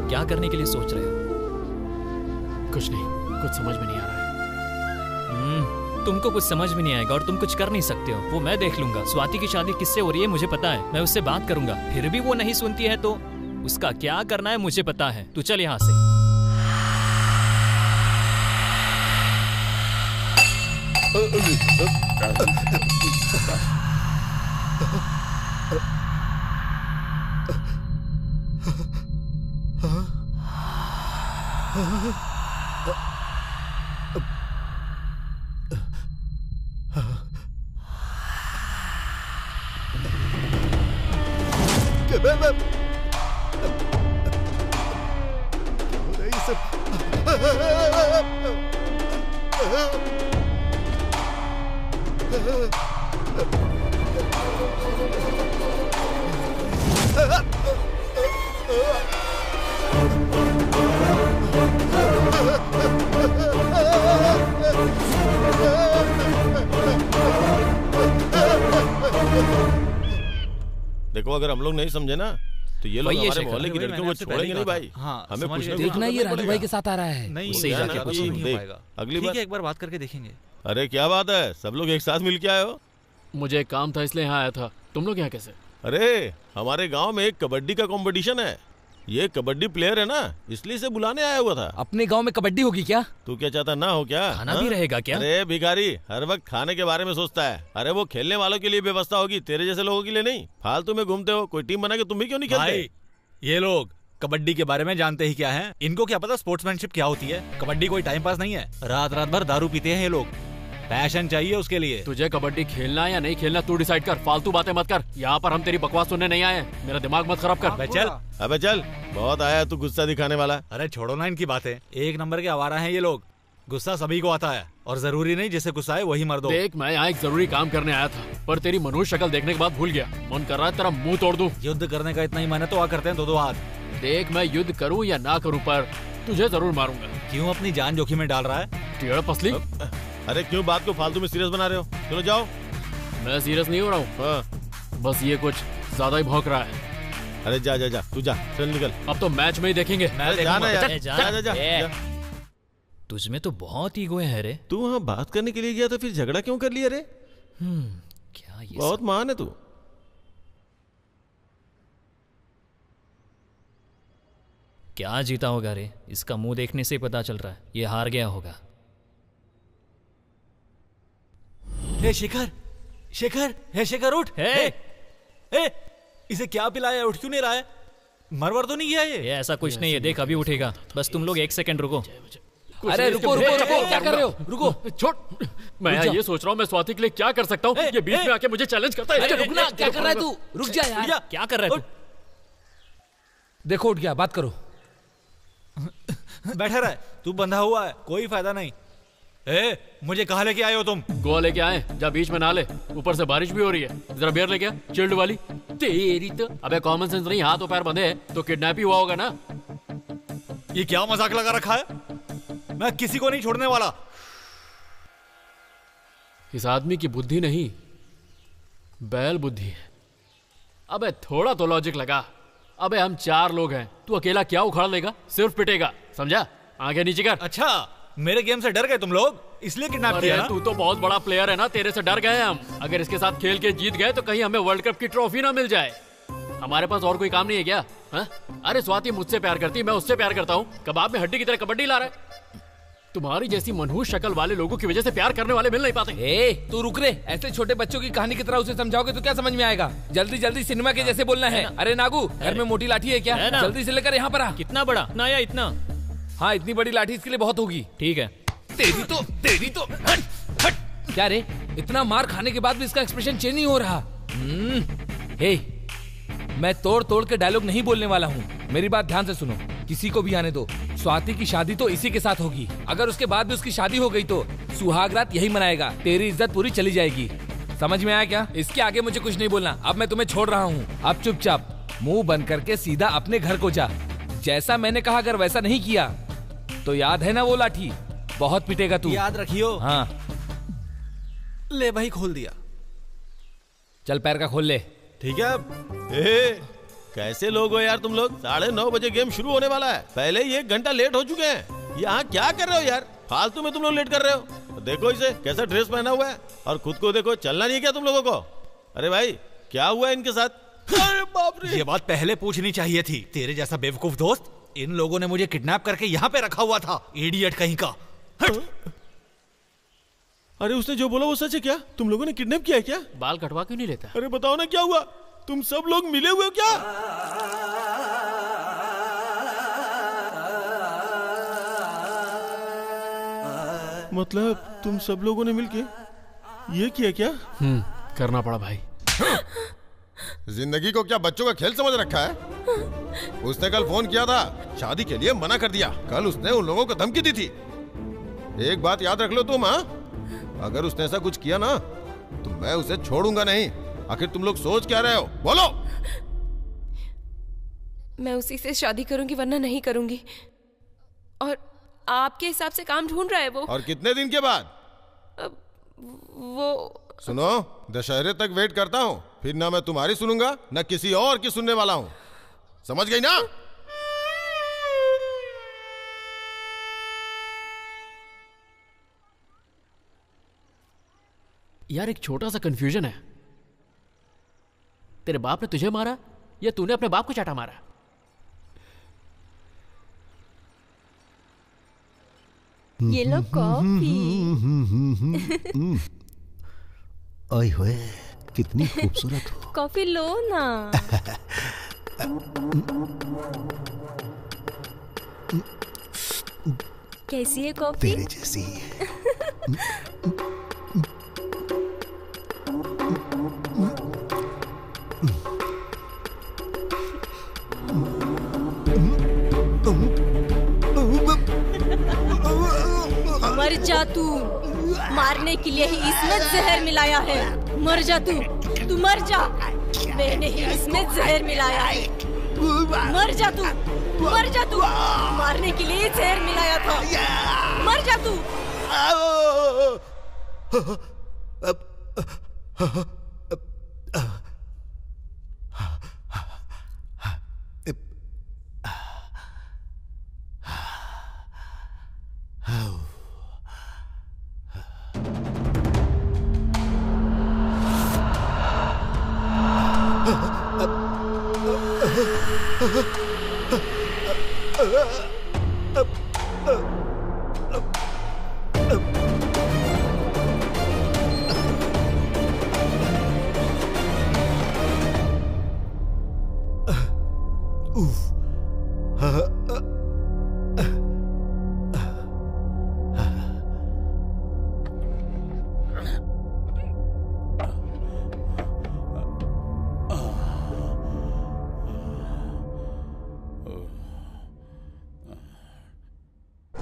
क्या करने के लिए सोच रहे हो? कुछ नहीं, कुछ समझ में नहीं आ रहा है। तुमको कुछ समझ में नहीं आएगा और तुम कुछ कर नहीं सकते हो, वो मैं देख लूंगा। स्वाति की शादी किससे हो रही है मुझे पता है, मैं उससे बात करूंगा। फिर भी वो नहीं सुनती है तो उसका क्या करना है मुझे पता है। तू चल यहाँ से। देखो अगर हम लोग नहीं समझे ना तो ये लोग हमारे मोहल्ले की लड़कियों को छोड़ेंगे नहीं भाई। हाँ, हमें कुछ देखना ये राजू भाई के साथ आ रहा है। नहीं उससे ही जाके कुछ नहीं हो देख, पाएगा। अगली ठीक बार है, एक बार बात करके देखेंगे। अरे क्या बात है, सब लोग एक साथ मिल के आए हो। मुझे एक काम था इसलिए यहाँ आया था। तुम लोग यहाँ कैसे? अरे हमारे गांव में एक कबड्डी का कंपटीशन है, ये कबड्डी प्लेयर है ना, इसलिए इसे बुलाने आया हुआ था। अपने गांव में कबड्डी होगी क्या? तू क्या चाहता ना हो क्या? खाना भी रहेगा क्या? अरे भिखारी हर वक्त खाने के बारे में सोचता है। अरे वो खेलने वालों के लिए व्यवस्था होगी, तेरे जैसे लोगों के लिए नहीं। फालतू में घूमते हो, कोई टीम बना के तुम भी क्यों नहीं खेलते? भाई ये लोग कबड्डी के बारे में जानते ही क्या है, इनको क्या पता स्पोर्ट्समैनशिप क्या होती है। कबड्डी कोई टाइम पास नहीं है, रात रात भर दारू पीते हैं ये लोग, पैशन चाहिए उसके लिए। तुझे कबड्डी खेलना है या नहीं खेलना तू डिसाइड कर, फालतू बातें मत कर। यहाँ पर हम तेरी बकवास सुनने नहीं आए, मेरा दिमाग मत खराब कर। चल अबे चल, बहुत आया तू गुस्सा दिखाने वाला। अरे छोड़ो ना इनकी बातें, एक नंबर के आवारा हैं ये लोग। गुस्सा सभी को आता है और जरूरी नहीं जिसे गुस्सा है वही मर दो। देख मैं यहाँ एक जरूरी काम करने आया था, पर तेरी मनुष्य शक्ल देखने के बाद भूल गया। मन कर रहा है तेरा मुंह तोड़ दूं। युद्ध करने का इतना ही मन है तो आ करते हैं दो हाथ। देख मैं युद्ध करूं या ना करूं, पर तुझे जरूर मारूंगा। क्यों अपनी जान जोखिम में डाल रहा है? टेढ़ पसली। अरे क्यों बात को फालतू में सीरियस बना रहे हो? चलो जाओ। मैं सीरियस नहीं हो रहा हूँ, बस ये कुछ ज्यादा ही भौंक रहा है। अरे जा जा जा, तू जा, चल निकल। अब तो मैच में ही देखेंगे। जाना यार, जा जा जा। तुझमें तो बहुत ईगो है रे। तू वहाँ बात करने के लिए गया तो फिर झगड़ा क्यों कर लिया रे? क्या ये बहुत महान है तू। क्या जीता होगा रे? इसका मुंह देखने से ही पता चल रहा है ये हार गया होगा। हे शेखर, शेखर, हे शेखर उठ। हे इसे क्या पिलाया है? उठ क्यों नहीं रहा है? मरवर तो नहीं गया ये? ऐसा कुछ नहीं है, देख अभी उठेगा। बस तुम लोग एक सेकंड रुको। अरे रुको रुको रुको, क्या कर रहे हो? रुको, छोड़। मैं ये सोच रहा हूँ मैं स्वाति के लिए क्या कर सकता हूँ। ये बीच में आके मुझे चैलेंज करता है। अरे रुकना, क्या कर रहा है तू? रुक जा यार। क्या कर रहा है तू? देखो उठ गया, बात करो। बैठा रहा है, तू बंधा हुआ है, कोई फायदा नहीं। मुझे कहाँ लेके आए हो तुम? गोवा लेके आए, जा बीच में नाले, ऊपर से बारिश भी हो रही है। जरा बियर लेके आ, चिल्ड वाली। तेरी तो अबे कॉमन सेंस नहीं, हाथ और पैर बंधे हैं तो किडनैप ही हुआ होगा ना। ये क्या मजाक लगा रखा है? मैं किसी को नहीं छोड़ने वाला। इस आदमी की बुद्धि नहीं, बैल बुद्धि है। अबे थोड़ा तो लॉजिक लगा। अबे हम 4 लोग हैं, तू अकेला क्या उखाड़ लेगा? सिर्फ पिटेगा, समझा? आगे नीचे कर। अच्छा, मेरे गेम से डर गए तुम लोग, इसलिए किडनैप किया ना? तू तो बहुत बड़ा प्लेयर है ना, तेरे से डर गए हम। अगर इसके साथ खेल के जीत गए तो कहीं हमें वर्ल्ड कप की ट्रॉफी ना मिल जाए। हमारे पास और कोई काम नहीं है क्या? हा? अरे स्वाति मुझसे प्यार करती, मैं उससे प्यार करता हूँ। कबाब में हड्डी की तरह कबड्डी ला रहा है। तुम्हारी जैसी मनहूस शक्ल वाले लोगों की वजह से प्यार करने वाले मिल नहीं पाते। तू रुक रे, ऐसे छोटे बच्चों की कहानी की तरह उसे समझाओगे तो क्या समझ में आएगा? जल्दी जल्दी सिनेमा के जैसे बोलना है। अरे नागू, घर में मोटी लाठी है क्या? जल्दी से लेकर यहाँ पर आ। कितना बड़ा? ना या इतना? हाँ इतनी बड़ी लाठी इसके लिए बहुत होगी। ठीक है। तेरी तो हट हट। क्या रे, इतना मार खाने के बाद भी इसका एक्सप्रेशन चेंज नहीं हो रहा? मैं तोड़ तोड़ के डायलॉग नहीं बोलने वाला हूँ, मेरी बात ध्यान से सुनो। किसी को भी आने दो, स्वाति की शादी तो इसी के साथ होगी। अगर उसके बाद भी उसकी शादी हो गई तो सुहाग रात यही मनाएगा। तेरी इज्जत पूरी चली जाएगी। समझ में आया क्या? इसके आगे मुझे कुछ नहीं बोलना। अब मैं तुम्हें छोड़ रहा हूँ। अब चुपचाप मुंह बंद करके सीधा अपने घर को जा। जैसा मैंने कहा अगर वैसा नहीं किया तो याद है ना वो लाठी, बहुत पिटेगा तू। याद रखियो। हाँ ले भाई, खोल दिया। चल पैर का खोल ले। ठीक है। कैसे लोग हो यार तुम लोग? 9:30 बजे गेम शुरू होने वाला है, पहले ही 1 घंटा लेट हो चुके हैं। यहाँ क्या कर रहे हो यार? फालतू में तुम लोग लेट कर रहे हो। देखो इसे कैसा ड्रेस पहना हुआ है, और खुद को देखो, चलना नहीं है क्या तुम लोगों को? अरे भाई क्या हुआ है इनके साथ? अरे बाप रे, ये बात पहले पूछनी चाहिए थी। तेरे जैसा बेवकूफ दोस्त, इन लोगों ने मुझे किडनैप करके यहाँ पे रखा हुआ था। इडियट कहीं का। अरे उसने जो बोला वो सच है क्या? तुम लोगों ने किडनैप किया है क्या? बाल कटवा क्यों नहीं लेता? अरे बताओ ना क्या हुआ? तुम सब लोग मिले हुए हो क्या? मतलब तुम सब लोगों ने मिलके ये किया क्या? करना पड़ा भाई। जिंदगी को क्या बच्चों का खेल समझ रखा है? उसने कल फोन किया था, शादी के लिए मना कर दिया। कल उसने उन लोगों को धमकी दी थी। एक बात याद रख लो तुम, हाँ? अगर उसने ऐसा कुछ किया ना तो मैं उसे छोड़ूंगा नहीं। आखिर तुम लोग सोच क्या रहे हो? बोलो। मैं उसी से शादी करूंगी वरना नहीं करूंगी। और आपके हिसाब से काम ढूंढ रहा है वो। और कितने दिन के बाद? वो सुनो, दशहरे तक वेट करता हूँ, फिर ना मैं तुम्हारी सुनूंगा ना किसी और की सुनने वाला हूँ। समझ गई ना? यार एक छोटा सा कंफ्यूजन है। तेरे बाप ने तुझे मारा या तूने अपने बाप को चाटा मारा? ये लो कॉफी। ओए होए, कितनी खूबसूरत हो। कॉफी लो ना। कैसी है कॉफी? तेरे जैसी। मर जा तू। मारने के लिए ही इसमें जहर मिलाया है। मर जा तू मर जा। मैंने ही इसमें जहर मिलाया है। मर जा तू मारने के लिए जहर मिलाया था। मर जा तू।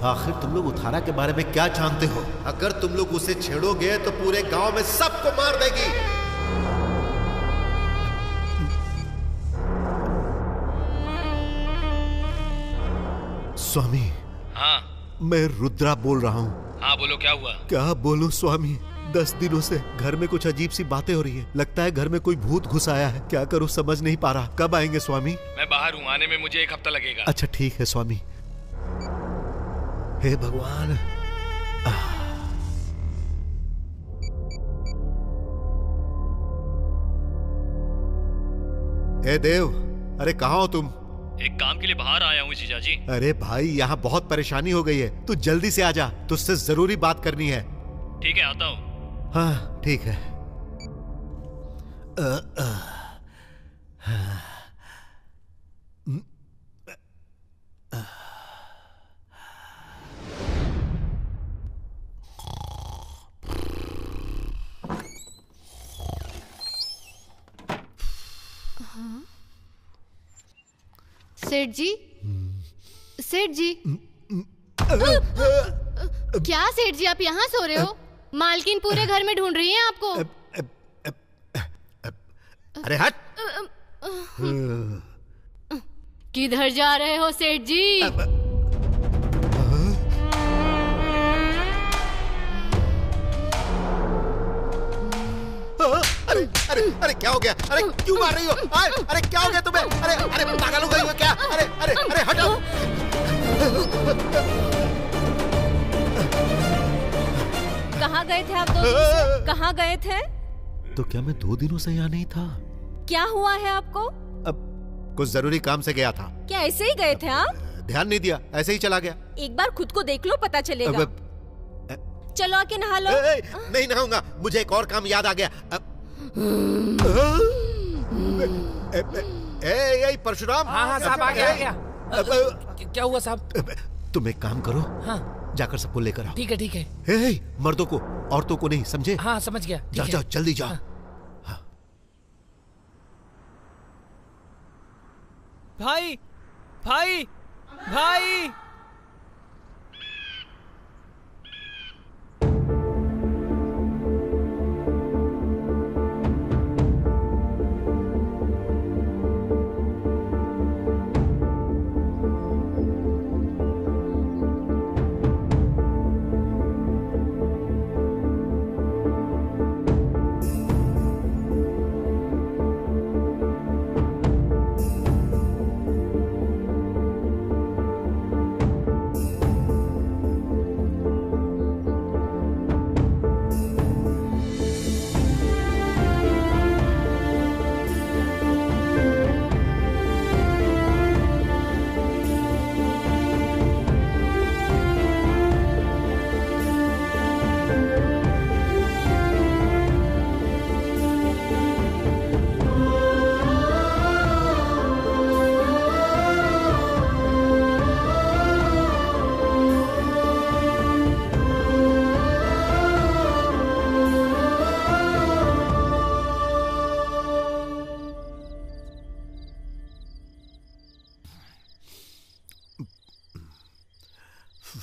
आखिर तुम लोग उत्थाना के बारे में क्या जानते हो? अगर तुम लोग उसे छेड़ोगे तो पूरे गांव में सबको मार देगी। स्वामी। हाँ मैं रुद्रा बोल रहा हूँ। हाँ बोलो, क्या हुआ? क्या बोलूं स्वामी, 10 दिनों से घर में कुछ अजीब सी बातें हो रही है। लगता है घर में कोई भूत घुस आया है। क्या करूं समझ नहीं पा रहा। कब आएंगे स्वामी? मैं बाहर हूँ, आने में मुझे 1 हफ्ता लगेगा। अच्छा ठीक है स्वामी। हे भगवान। हे देव, अरे कहाँ हो तुम? एक काम के लिए बाहर आया हूँ जीजाजी। अरे भाई यहाँ बहुत परेशानी हो गई है, तू जल्दी से आजा, तुझसे जरूरी बात करनी है। ठीक है, आता हूँ। हाँ ठीक है। सेठ जी, सेठ जी। क्या सेठ जी, आप यहाँ सो रहे हो? मालकिन पूरे घर में ढूंढ रही हैं आपको। अरे हट। किधर जा रहे हो सेठ जी? अरे अरे अरे क्या हो गया? अरे क्यों मार रही हो? अरे क्या हो गया तुम्हें? अरे अरे पागल हो गई हो क्या? अरे अरे अरे हटो। कहाँ गए थे आप 2 दिन से? कहाँ गए थे? तो क्या मैं 2 दिनों से यहाँ नहीं था? क्या हुआ है आपको? अब कुछ जरूरी काम से गया था। क्या ऐसे ही गए थे आप? ध्यान नहीं दिया, ऐसे ही चला गया। एक बार खुद को देख लो, पता चलेगा। चलो आके नहा लो। नहीं नहाऊंगा, मुझे एक और काम याद आ गया। परशुराम। हाँ साहब आ गया। क्या हुआ साहब? तुम एक काम करो, हाँ जाकर सबको लेकर आओ। ठीक है। मर्दों को, औरतों को नहीं, समझे? हाँ समझ गया। जाओ जाओ जल्दी जाओ। हाँ। भाई भाई भाई।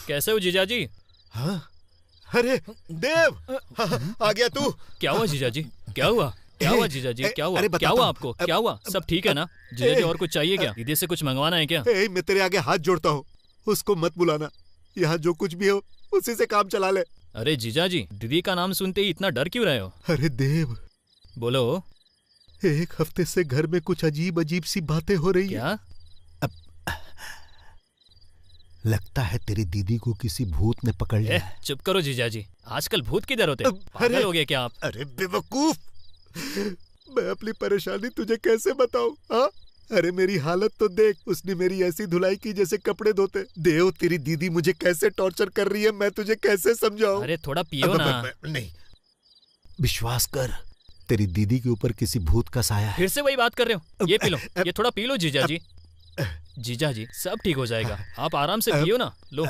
कैसे हो जीजाजी? हाँ? अरे देव, आ गया तू। क्या हुआ जीजाजी? क्या हुआ? क्या हुआ जीजाजी? क्या हुआ? क्या हुआ आपको? क्या हुआ? सब ठीक है ना जीजाजी? और कुछ चाहिए क्या? दीदी से कुछ मंगवाना है क्या? मैं तेरे आगे हाथ जोड़ता हूँ, उसको मत बुलाना। यहाँ जो कुछ भी हो उसी से काम चला ले। अरे जीजाजी, दीदी का नाम सुनते ही इतना डर क्यों रहे हो? अरे देव, बोलो। 1 हफ्ते से घर में कुछ अजीब अजीब सी बातें हो रही क्या? लगता है तेरी दीदी को किसी भूत ने पकड़ लिया। चुप करो जीजाजी, आजकल भूत किधर होते? पागल हो गए क्या आप? अरे बेवकूफ, मैं अपनी परेशानी तुझे कैसे बताऊं? हाँ? अरे मेरी हालत तो देख, उसने मेरी ऐसी धुलाई की जैसे कपड़े धोते। देव, तेरी दीदी मुझे कैसे टॉर्चर कर रही है, मैं तुझे कैसे समझाऊं? अरे थोड़ा पियो ना। नहीं, विश्वास कर, तेरी दीदी के ऊपर किसी भूत का साया है। फिर से वही बात कर रहे हो? ये पी लो, ये थोड़ा पी लो जीजाजी। जीजाजी सब ठीक हो जाएगा, आप आराम से पियो ना। लो।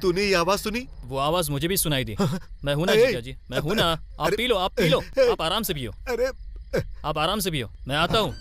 तूने ये आवाज सुनी? वो आवाज मुझे भी सुनाई दी। मैं हूं ना जीजाजी, मैं हूं ना। आप पी लो, आप पी लो, आप आराम से पियो। अरे आप आराम से पियो, मैं आता हूँ।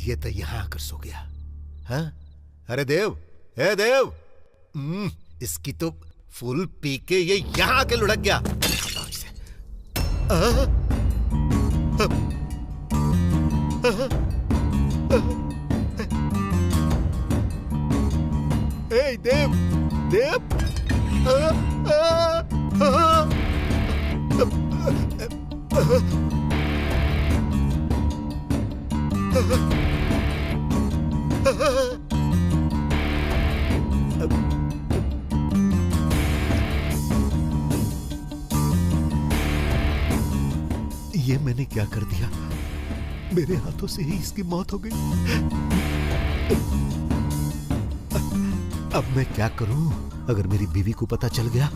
ये तो यहाँ आकर सो गया। हाँ? अरे देव, ए देव, इसकी तो फुल पी के ये यहाँ आके लुढ़क गया। Hey, Dev! Dev! ये मैंने क्या कर दिया? मेरे हाथों से ही इसकी मौत हो गई। अब मैं क्या करूं? अगर मेरी बीवी को पता चल गया,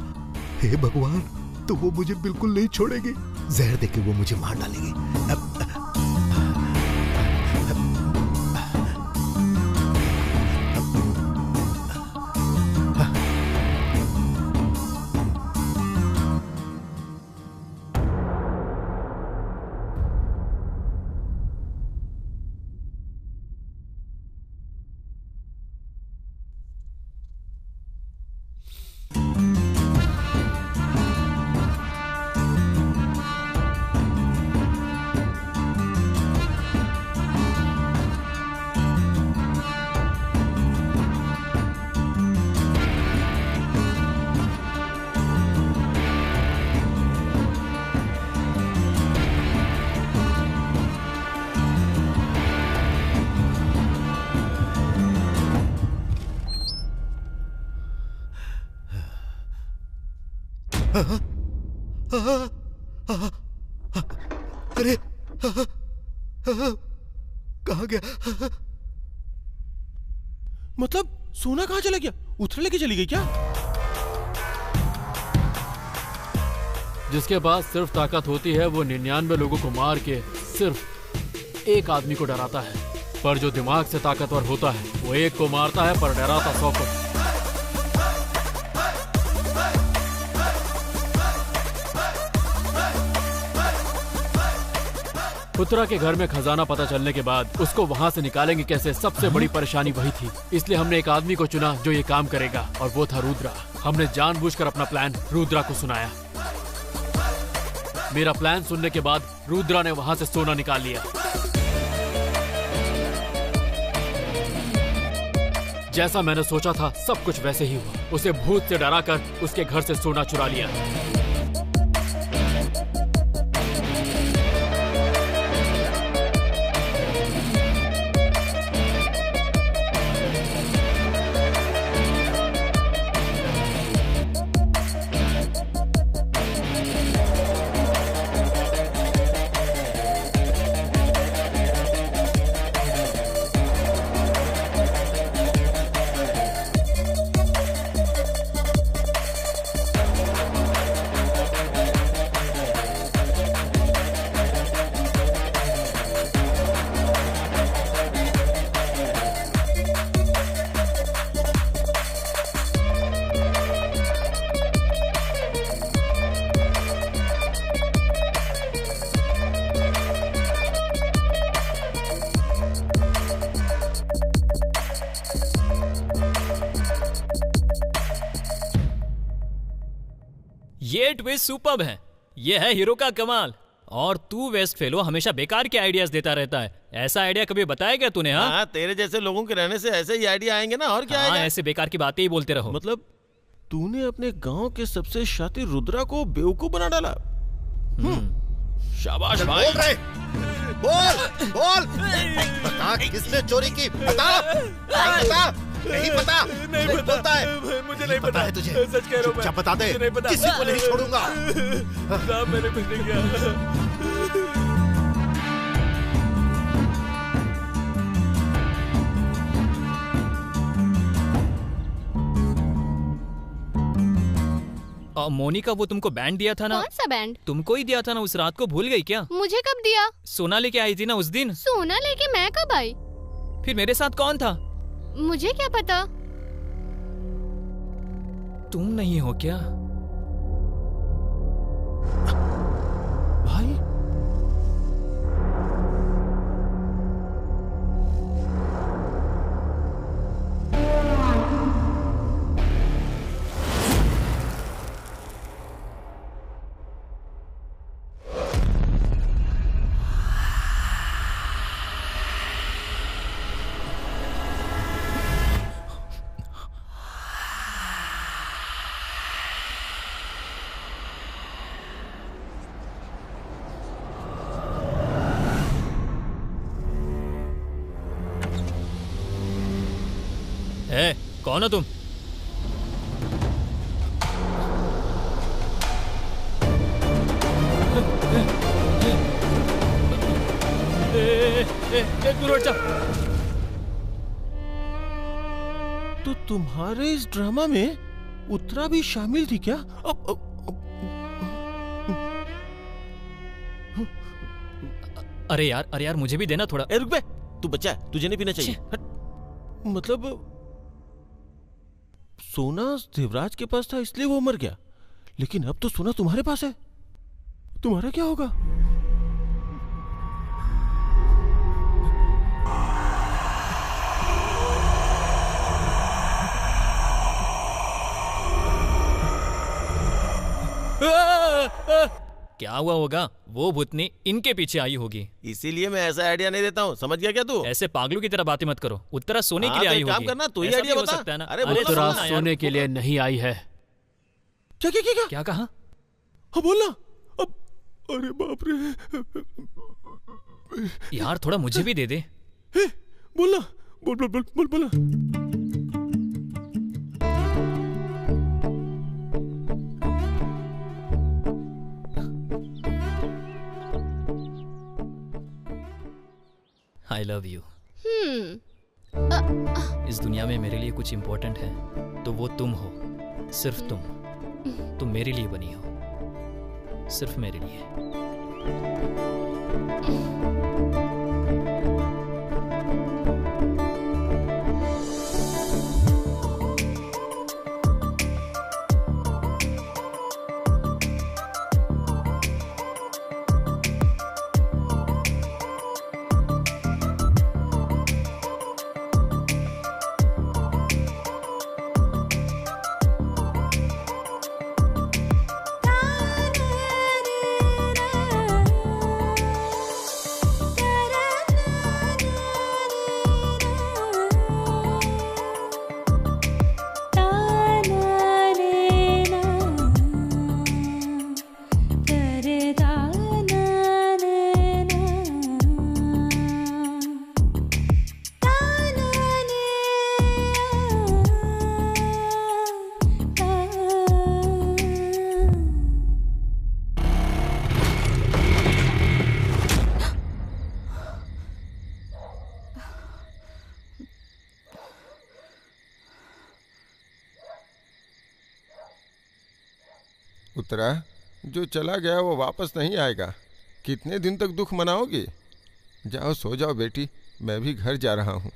हे भगवान, तो वो मुझे बिल्कुल नहीं छोड़ेगी। जहर देके वो मुझे मार डालेगी। अरे कहाँ गया? मतलब सोना कहाँ चला गया? उथर लेके चली गई क्या? जिसके पास सिर्फ ताकत होती है वो 99 लोगों को मार के सिर्फ एक आदमी को डराता है, पर जो दिमाग से ताकतवर होता है वो एक को मारता है पर डराता 100 को। पुत्रा के घर में खजाना पता चलने के बाद उसको वहाँ से निकालेंगे कैसे, सबसे बड़ी परेशानी वही थी। इसलिए हमने एक आदमी को चुना जो ये काम करेगा, और वो था रुद्रा। हमने जानबूझकर अपना प्लान रुद्रा को सुनाया। मेरा प्लान सुनने के बाद रुद्रा ने वहाँ से सोना निकाल लिया। जैसा मैंने सोचा था सब कुछ वैसे ही हुआ। उसे भूत से डराकर उसके घर से सोना चुरा लिया। ये ट्विस्ट सुपर्ब है। ये है हीरो का कमाल। और तू वेस्ट फेलो हमेशा बेकार के आइडियाज देता रहता है। ऐसा आइडिया कभी बताया क्या तूने? हाँ, तेरे जैसे लोगों के रहने से ऐसे ही आइडिया आएंगे ना, और क्या? हाँ, ऐसे बेकार की बातें ही बोलते रहो। मतलब तूने अपने गांव के सबसे शातिर रुद्रा को बेवकूफ बना डाला। शाबाश भाई। बोल रहे, बोल बता, किसने चोरी की? बता, बता। नहीं पता? नहीं पता है? मुझे नहीं पता है तुझे? सच कह रहा हूं मैं। बता दे, किसी को नहीं छोड़ूंगा। साहब मैंने कुछ नहीं किया। मोनिका, वो तुमको बैंड दिया था ना? कौन सा बैंड? तुमको ही दिया था ना, उस रात को भूल गई क्या? मुझे कब दिया? सोना लेके आई थी ना उस दिन। सोना लेके मैं कब आई? फिर मेरे साथ कौन था? मुझे क्या पता? तुम नहीं हो क्या? भाई ए, कौन हो तुम? एक मिनट जा। तो तुम्हारे इस ड्रामा में उत्तरा भी शामिल थी क्या? अरे यार मुझे भी देना थोड़ा। रुक बे, तू बच्चा है, तुझे नहीं पीना चाहिए। हट। मतलब सोना देवराज के पास था इसलिए वो मर गया, लेकिन अब तो सोना तुम्हारे पास है, तुम्हारा क्या होगा? क्या हुआ होगा? वो भूतनी इनके पीछे आई होगी, इसीलिए मैं ऐसा आइडिया नहीं देता हूँ। समझ गया क्या तू? ऐसे पागलों की तरह बातें मत करो। उत्तरा सोने के लिए आई होगी। काम करना, तू ही ऐसा आइडिया भी हो बता। सकता है ना। अरे उत्तरा सोने के लिए नहीं आई है। क्या क्या क्या क्या कहा? हाँ बोलना। अब अरे बाप रे यार, थोड़ा मुझे भी दे दे। बोलना, बोल बोल बोल बोल बोलना। I love you। इस दुनिया में मेरे लिए कुछ इम्पोर्टेंट है तो वो तुम हो, सिर्फ तुम मेरे लिए बनी हो, सिर्फ मेरे लिए। उत्तरा, जो चला गया वो वापस नहीं आएगा। कितने दिन तक दुख मनाओगी? जाओ सो जाओ बेटी, मैं भी घर जा रहा हूँ।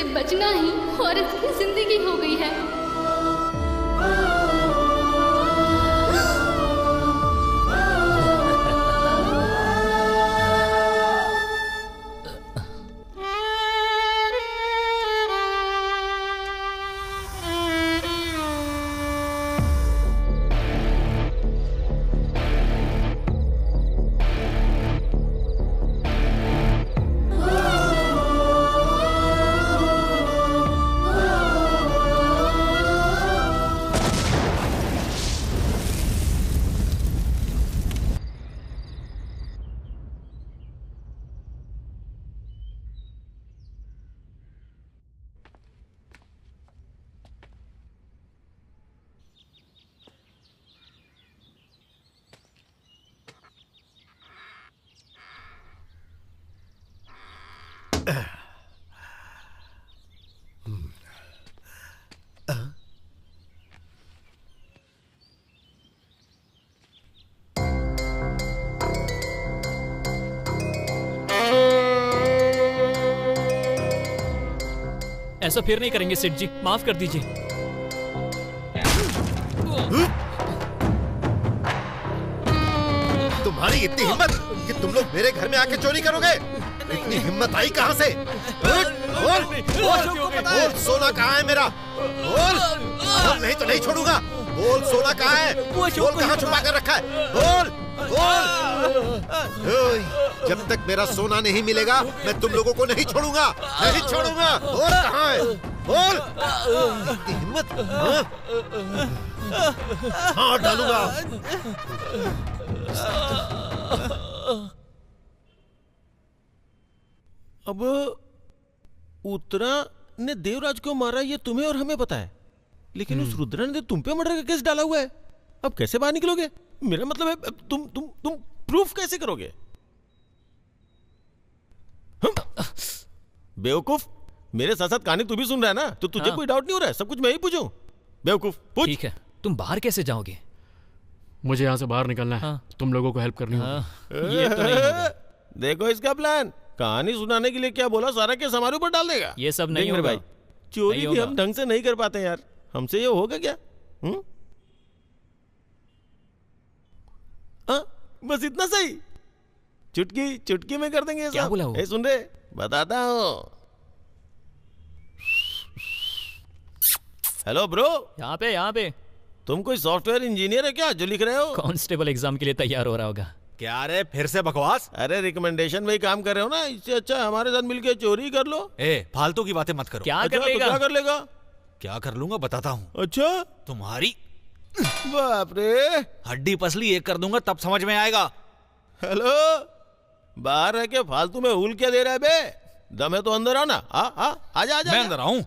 बचना ही औरत की जिंदगी हो गई है। ऐसा फिर नहीं करेंगे सेठ जी, माफ कर दीजिए। तुम्हारी इतनी हिम्मत कि तुम लोग मेरे घर में आके चोरी करोगे? इतनी हिम्मत आई कहाँ से? बोल, बोल, सोना कहाँ है मेरा? बोल, बोल, नहीं तो नहीं छोड़ूंगा। बोल, सोना कहाँ है? बोल, कहाँ छुपा कर रखा है? बोल, बोल। जब तक मेरा सोना नहीं मिलेगा मैं तुम लोगों को नहीं छोड़ूंगा, नहीं छोड़ूंगा। बोल, कहाँ है? बोल, इतनी हिम्मत? हाँ, डालूंगा। अब उत्तरा ने देवराज को मारा ये तुम्हें और हमें पता है, लेकिन उस रुद्रा ने तुम पे मर्डर का केस डाला हुआ है। अब कैसे बाहर निकलोगे? मेरा मतलब है तुम प्रूफ कैसे करोगे? बेवकूफ, मेरे साथ साथ कहानी तू भी सुन रहा है ना, तो तुझे कोई डाउट नहीं हो रहा है? सब कुछ मैं ही पूछूं? बेवकूफ, पूछ। ठीक है, तुम बाहर कैसे जाओगे? मुझे यहाँ से बाहर निकलना है। तुम लोगों को हेल्प करनी होगी। ये तो नहीं होगा। देखो इसका प्लान, कहानी सुनाने के लिए क्या बोला, सारा केस हमारे ऊपर डाल देगा। ये सब नहीं होगा भाई, चोरी भी हम ढंग से नहीं कर पाते यार, हमसे ये होगा क्या? बस इतना सही, चुटकी चुटकी में कर देंगे ये सब। क्या बोला वो? सुन रहे, बताता हूँ। हेलो ब्रो, यहाँ पे तुम कोई सॉफ्टवेयर इंजीनियर है क्या जो लिख रहे हो? कांस्टेबल एग्जाम के लिए तैयार हो रहा होगा। क्या रे, फिर से बकवास? अरे रिकमेंडेशन में ही काम कर रहे हो ना, इससे अच्छा हमारे साथ मिलके चोरी कर लो। फालतू की बातें मत करो। क्या कर लेगा? तो क्या कर लेगा? क्या कर लूंगा बताता हूँ। अच्छा, तुम्हारी बाप रे, हड्डी पसली एक कर दूंगा तब समझ में आएगा। हेलो, बाहर रह के फालतू में हुल क्या दे रहा है बे? दम है तो अंदर आओ ना। आजा। मैं अंदर आऊं?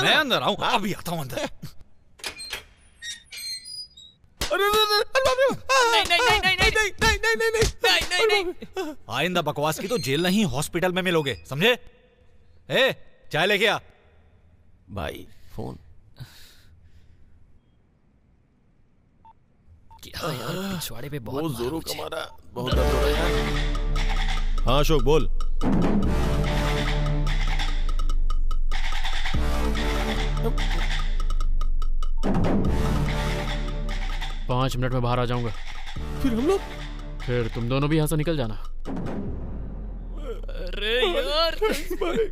मैं अंदर आऊं? अभी आता हूं अंदर। नहीं। आइंदा बकवास की तो जेल नहीं हॉस्पिटल में मिलोगे, समझे? चाय लेके आ। भाई फोन क्या यार, पिछवाड़े पे बहुत जोरों का मारा, बहुत दर्द हो रहा है। हाँ अशोक बोल। 5 मिनट में बाहर आ जाऊंगा। फिर हम लोग? फिर तुम दोनों भी यहाँ से निकल जाना। अरे यार, थैंक्स भाई।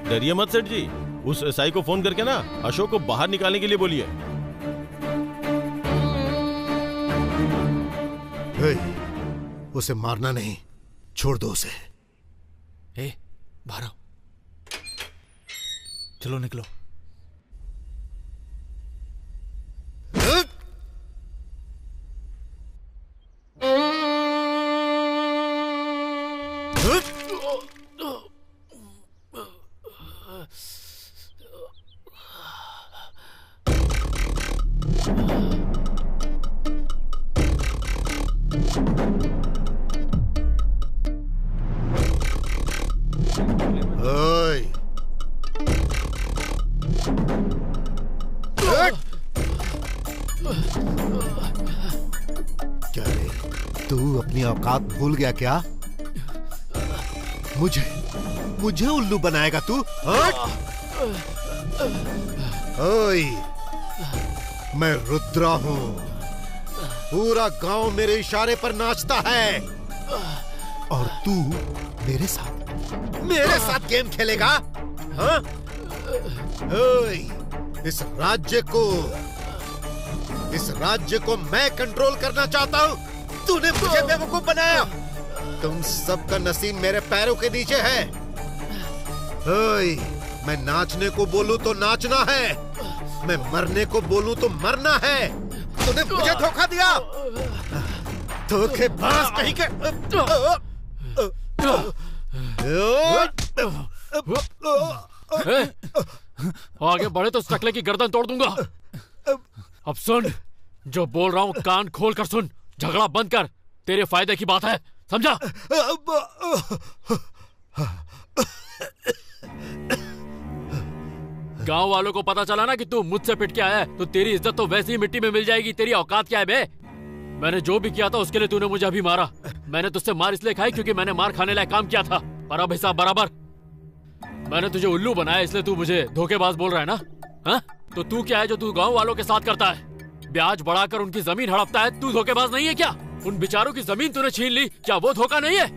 डरिए मत सेठ जी, उस एसआई को फोन करके ना अशोक को बाहर निकालने के लिए बोलिए। उसे मारना नहीं, छोड़ दो उसे। बाहर आओ, चलो निकलो। क्या रे, तू अपनी औकात भूल गया क्या? मुझे उल्लू बनाएगा तू? ओए, मैं रुद्रा हूं, पूरा गांव मेरे इशारे पर नाचता है और तू मेरे साथ गेम खेलेगा? हाँ? ओए, इस राज्य को मैं कंट्रोल करना चाहता हूँ। तूने मुझे बेवकूफ बनाया। तुम सबका नसीब मेरे पैरों के नीचे है। ओए, मैं नाचने को बोलूं तो नाचना है, मैं मरने को बोलूं तो मरना है। तूने मुझे धोखा दिया, धोखेबाज कहीं के। आगे बढ़े तो सकले की गर्दन तोड़ दूंगा। अब सुन, जो बोल रहा हूँ कान खोल कर सुन। झगड़ा बंद कर, तेरे फायदे की बात है, समझा? गांव वालों को पता चला ना कि तू मुझसे पिट के आया है, तो तेरी इज्जत तो वैसे ही मिट्टी में मिल जाएगी। तेरी औकात क्या है बे? मैंने जो भी किया था उसके लिए तूने मुझे अभी मारा। मैंने तुझसे मार इसलिए खाई क्योंकि मैंने मार खाने लायक काम किया था, पर अब हिसाब बराबर। मैंने तुझे उल्लू बनाया इसलिए तू मुझे धोखेबाज बोल रहा है ना? हाँ? तो तू क्या है जो तू गाँव वालों के साथ करता है? ब्याज बढ़ाकर उनकी जमीन हड़पता है। तू धोखेबाज नहीं है क्या? उन बेचारों की जमीन तूने छीन ली, क्या वो धोखा नहीं है?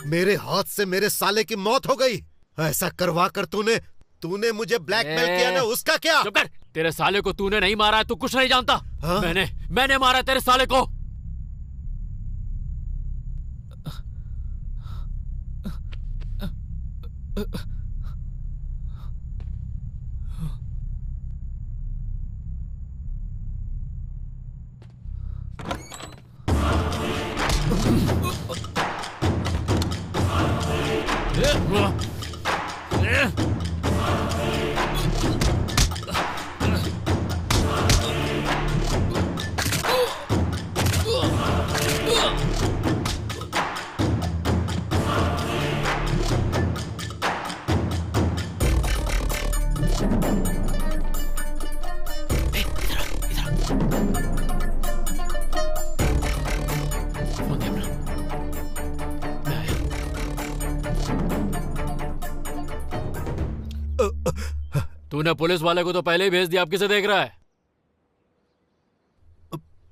मेरे हाथ से मेरे साले की मौत हो गई। ऐसा करवा कर तूने मुझे ब्लैकमेल किया ना, उसका क्या? चुप कर। तेरे साले को तूने नहीं मारा है, तू कुछ नहीं जानता। हाँ? मैंने मारा तेरे साले को। तूने पुलिस वाले को तो पहले ही भेज दिया, अब किसे देख रहा है?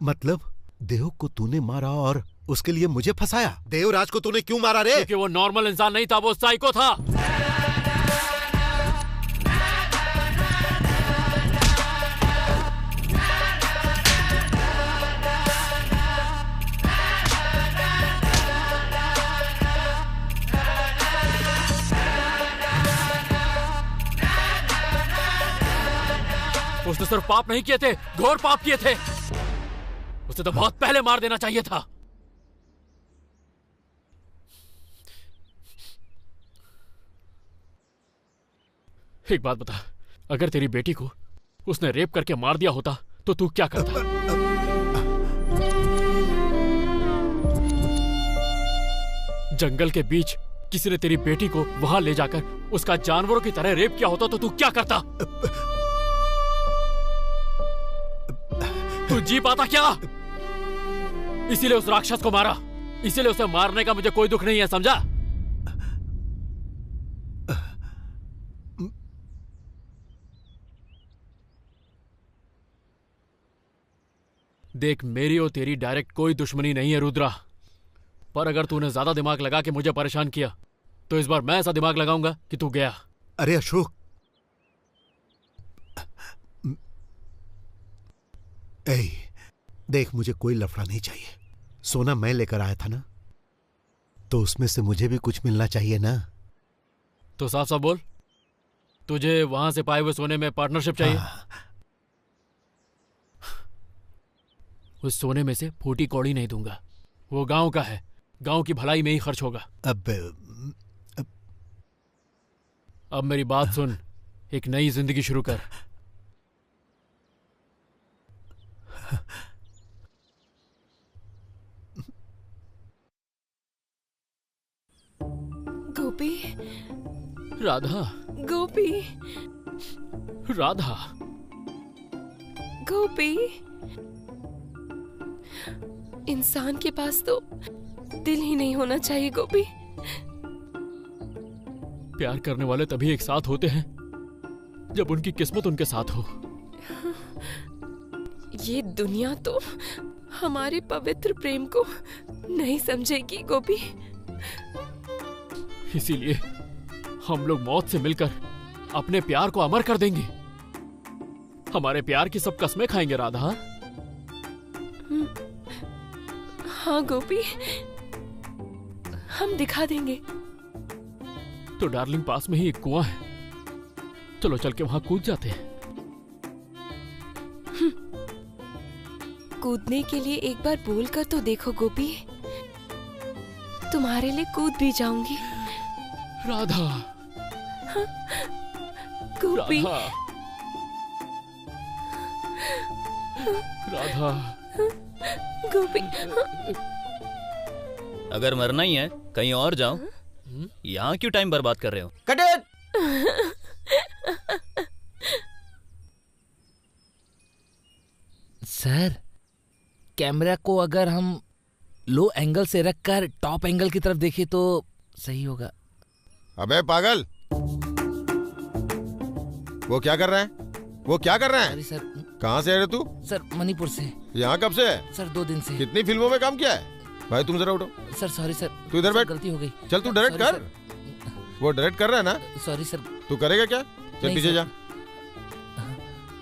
मतलब देव को तूने मारा और उसके लिए मुझे फंसाया? देवराज को तूने क्यों मारा रे? क्योंकि वो नॉर्मल इंसान नहीं था, वो साइको था। उसने सिर्फ पाप नहीं किए थे, घोर पाप किए थे। उसे तो बहुत पहले मार देना चाहिए था। एक बात बता, अगर तेरी बेटी को उसने रेप करके मार दिया होता तो तू क्या करता? जंगल के बीच किसी ने तेरी बेटी को वहां ले जाकर उसका जानवरों की तरह रेप किया होता तो तू क्या करता? तू जी पाता क्या? इसीलिए उस राक्षस को मारा, इसीलिए उसे मारने का मुझे कोई दुख नहीं है, समझा? देख, मेरी और तेरी डायरेक्ट कोई दुश्मनी नहीं है रुद्रा, पर अगर तूने ज्यादा दिमाग लगा के मुझे परेशान किया तो इस बार मैं ऐसा दिमाग लगाऊंगा कि तू गया। अरे अशोक, देख, मुझे कोई लफड़ा नहीं चाहिए। सोना मैं लेकर आया था ना, तो उसमें से मुझे भी कुछ मिलना चाहिए ना। तो साफ साफ बोल, तुझे वहां से पाए हुए सोने में पार्टनरशिप चाहिए? उस सोने में से फूटी कौड़ी नहीं दूंगा, वो गांव का है, गांव की भलाई में ही खर्च होगा। अब मेरी बात सुन, एक नई जिंदगी शुरू कर। गोपी, राधा, गोपी, राधा, गोपी। इंसान के पास तो दिल ही नहीं होना चाहिए गोपी। प्यार करने वाले तभी एक साथ होते हैं जब उनकी किस्मत उनके साथ हो। ये दुनिया तो हमारे पवित्र प्रेम को नहीं समझेगी गोपी। इसीलिए हम लोग मौत से मिलकर अपने प्यार को अमर कर देंगे। हमारे प्यार की सब कस्में खाएंगे राधा। हाँ गोपी, हम दिखा देंगे। तो डार्लिंग, पास में ही एक कुआं है, चलो चल के वहां कूद जाते हैं। कूदने के लिए एक बार बोल कर तो देखो गोपी, तुम्हारे लिए कूद भी जाऊंगी। राधा, हाँ, गोपी, राधा, गोपी। अगर मरना ही है कहीं और जाओ, यहाँ क्यों टाइम बर्बाद कर रहे हो? कट सर, कैमरा को अगर हम लो एंगल से रखकर टॉप एंगल की तरफ देखें तो सही होगा। अबे पागल, वो क्या कर रहा है? वो क्या कर रहा है? सर, कहाँ से है रे तू? सर मणिपुर से। यहाँ कब से है? सर 2 दिन से। कितनी फिल्मों में काम किया है? भाई तुम जरा उठो। Sir sorry sir. तू इधर बैठ। गलती हो गई। चल तू डायरेक्ट कर। वो डायरेक्ट कर रहा है ना? Sorry sir. तू करेगा क्या? चल पीछे जा।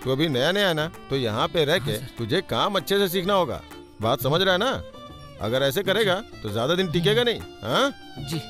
तू अभी नया नया है ना, तो यहाँ पे रह के तुझे काम अच्छे से सीखना होगा। बात समझ रहा है ना? अगर ऐसे करेगा तो ज्यादा दिन टिकेगा नहीं। हाँ जी।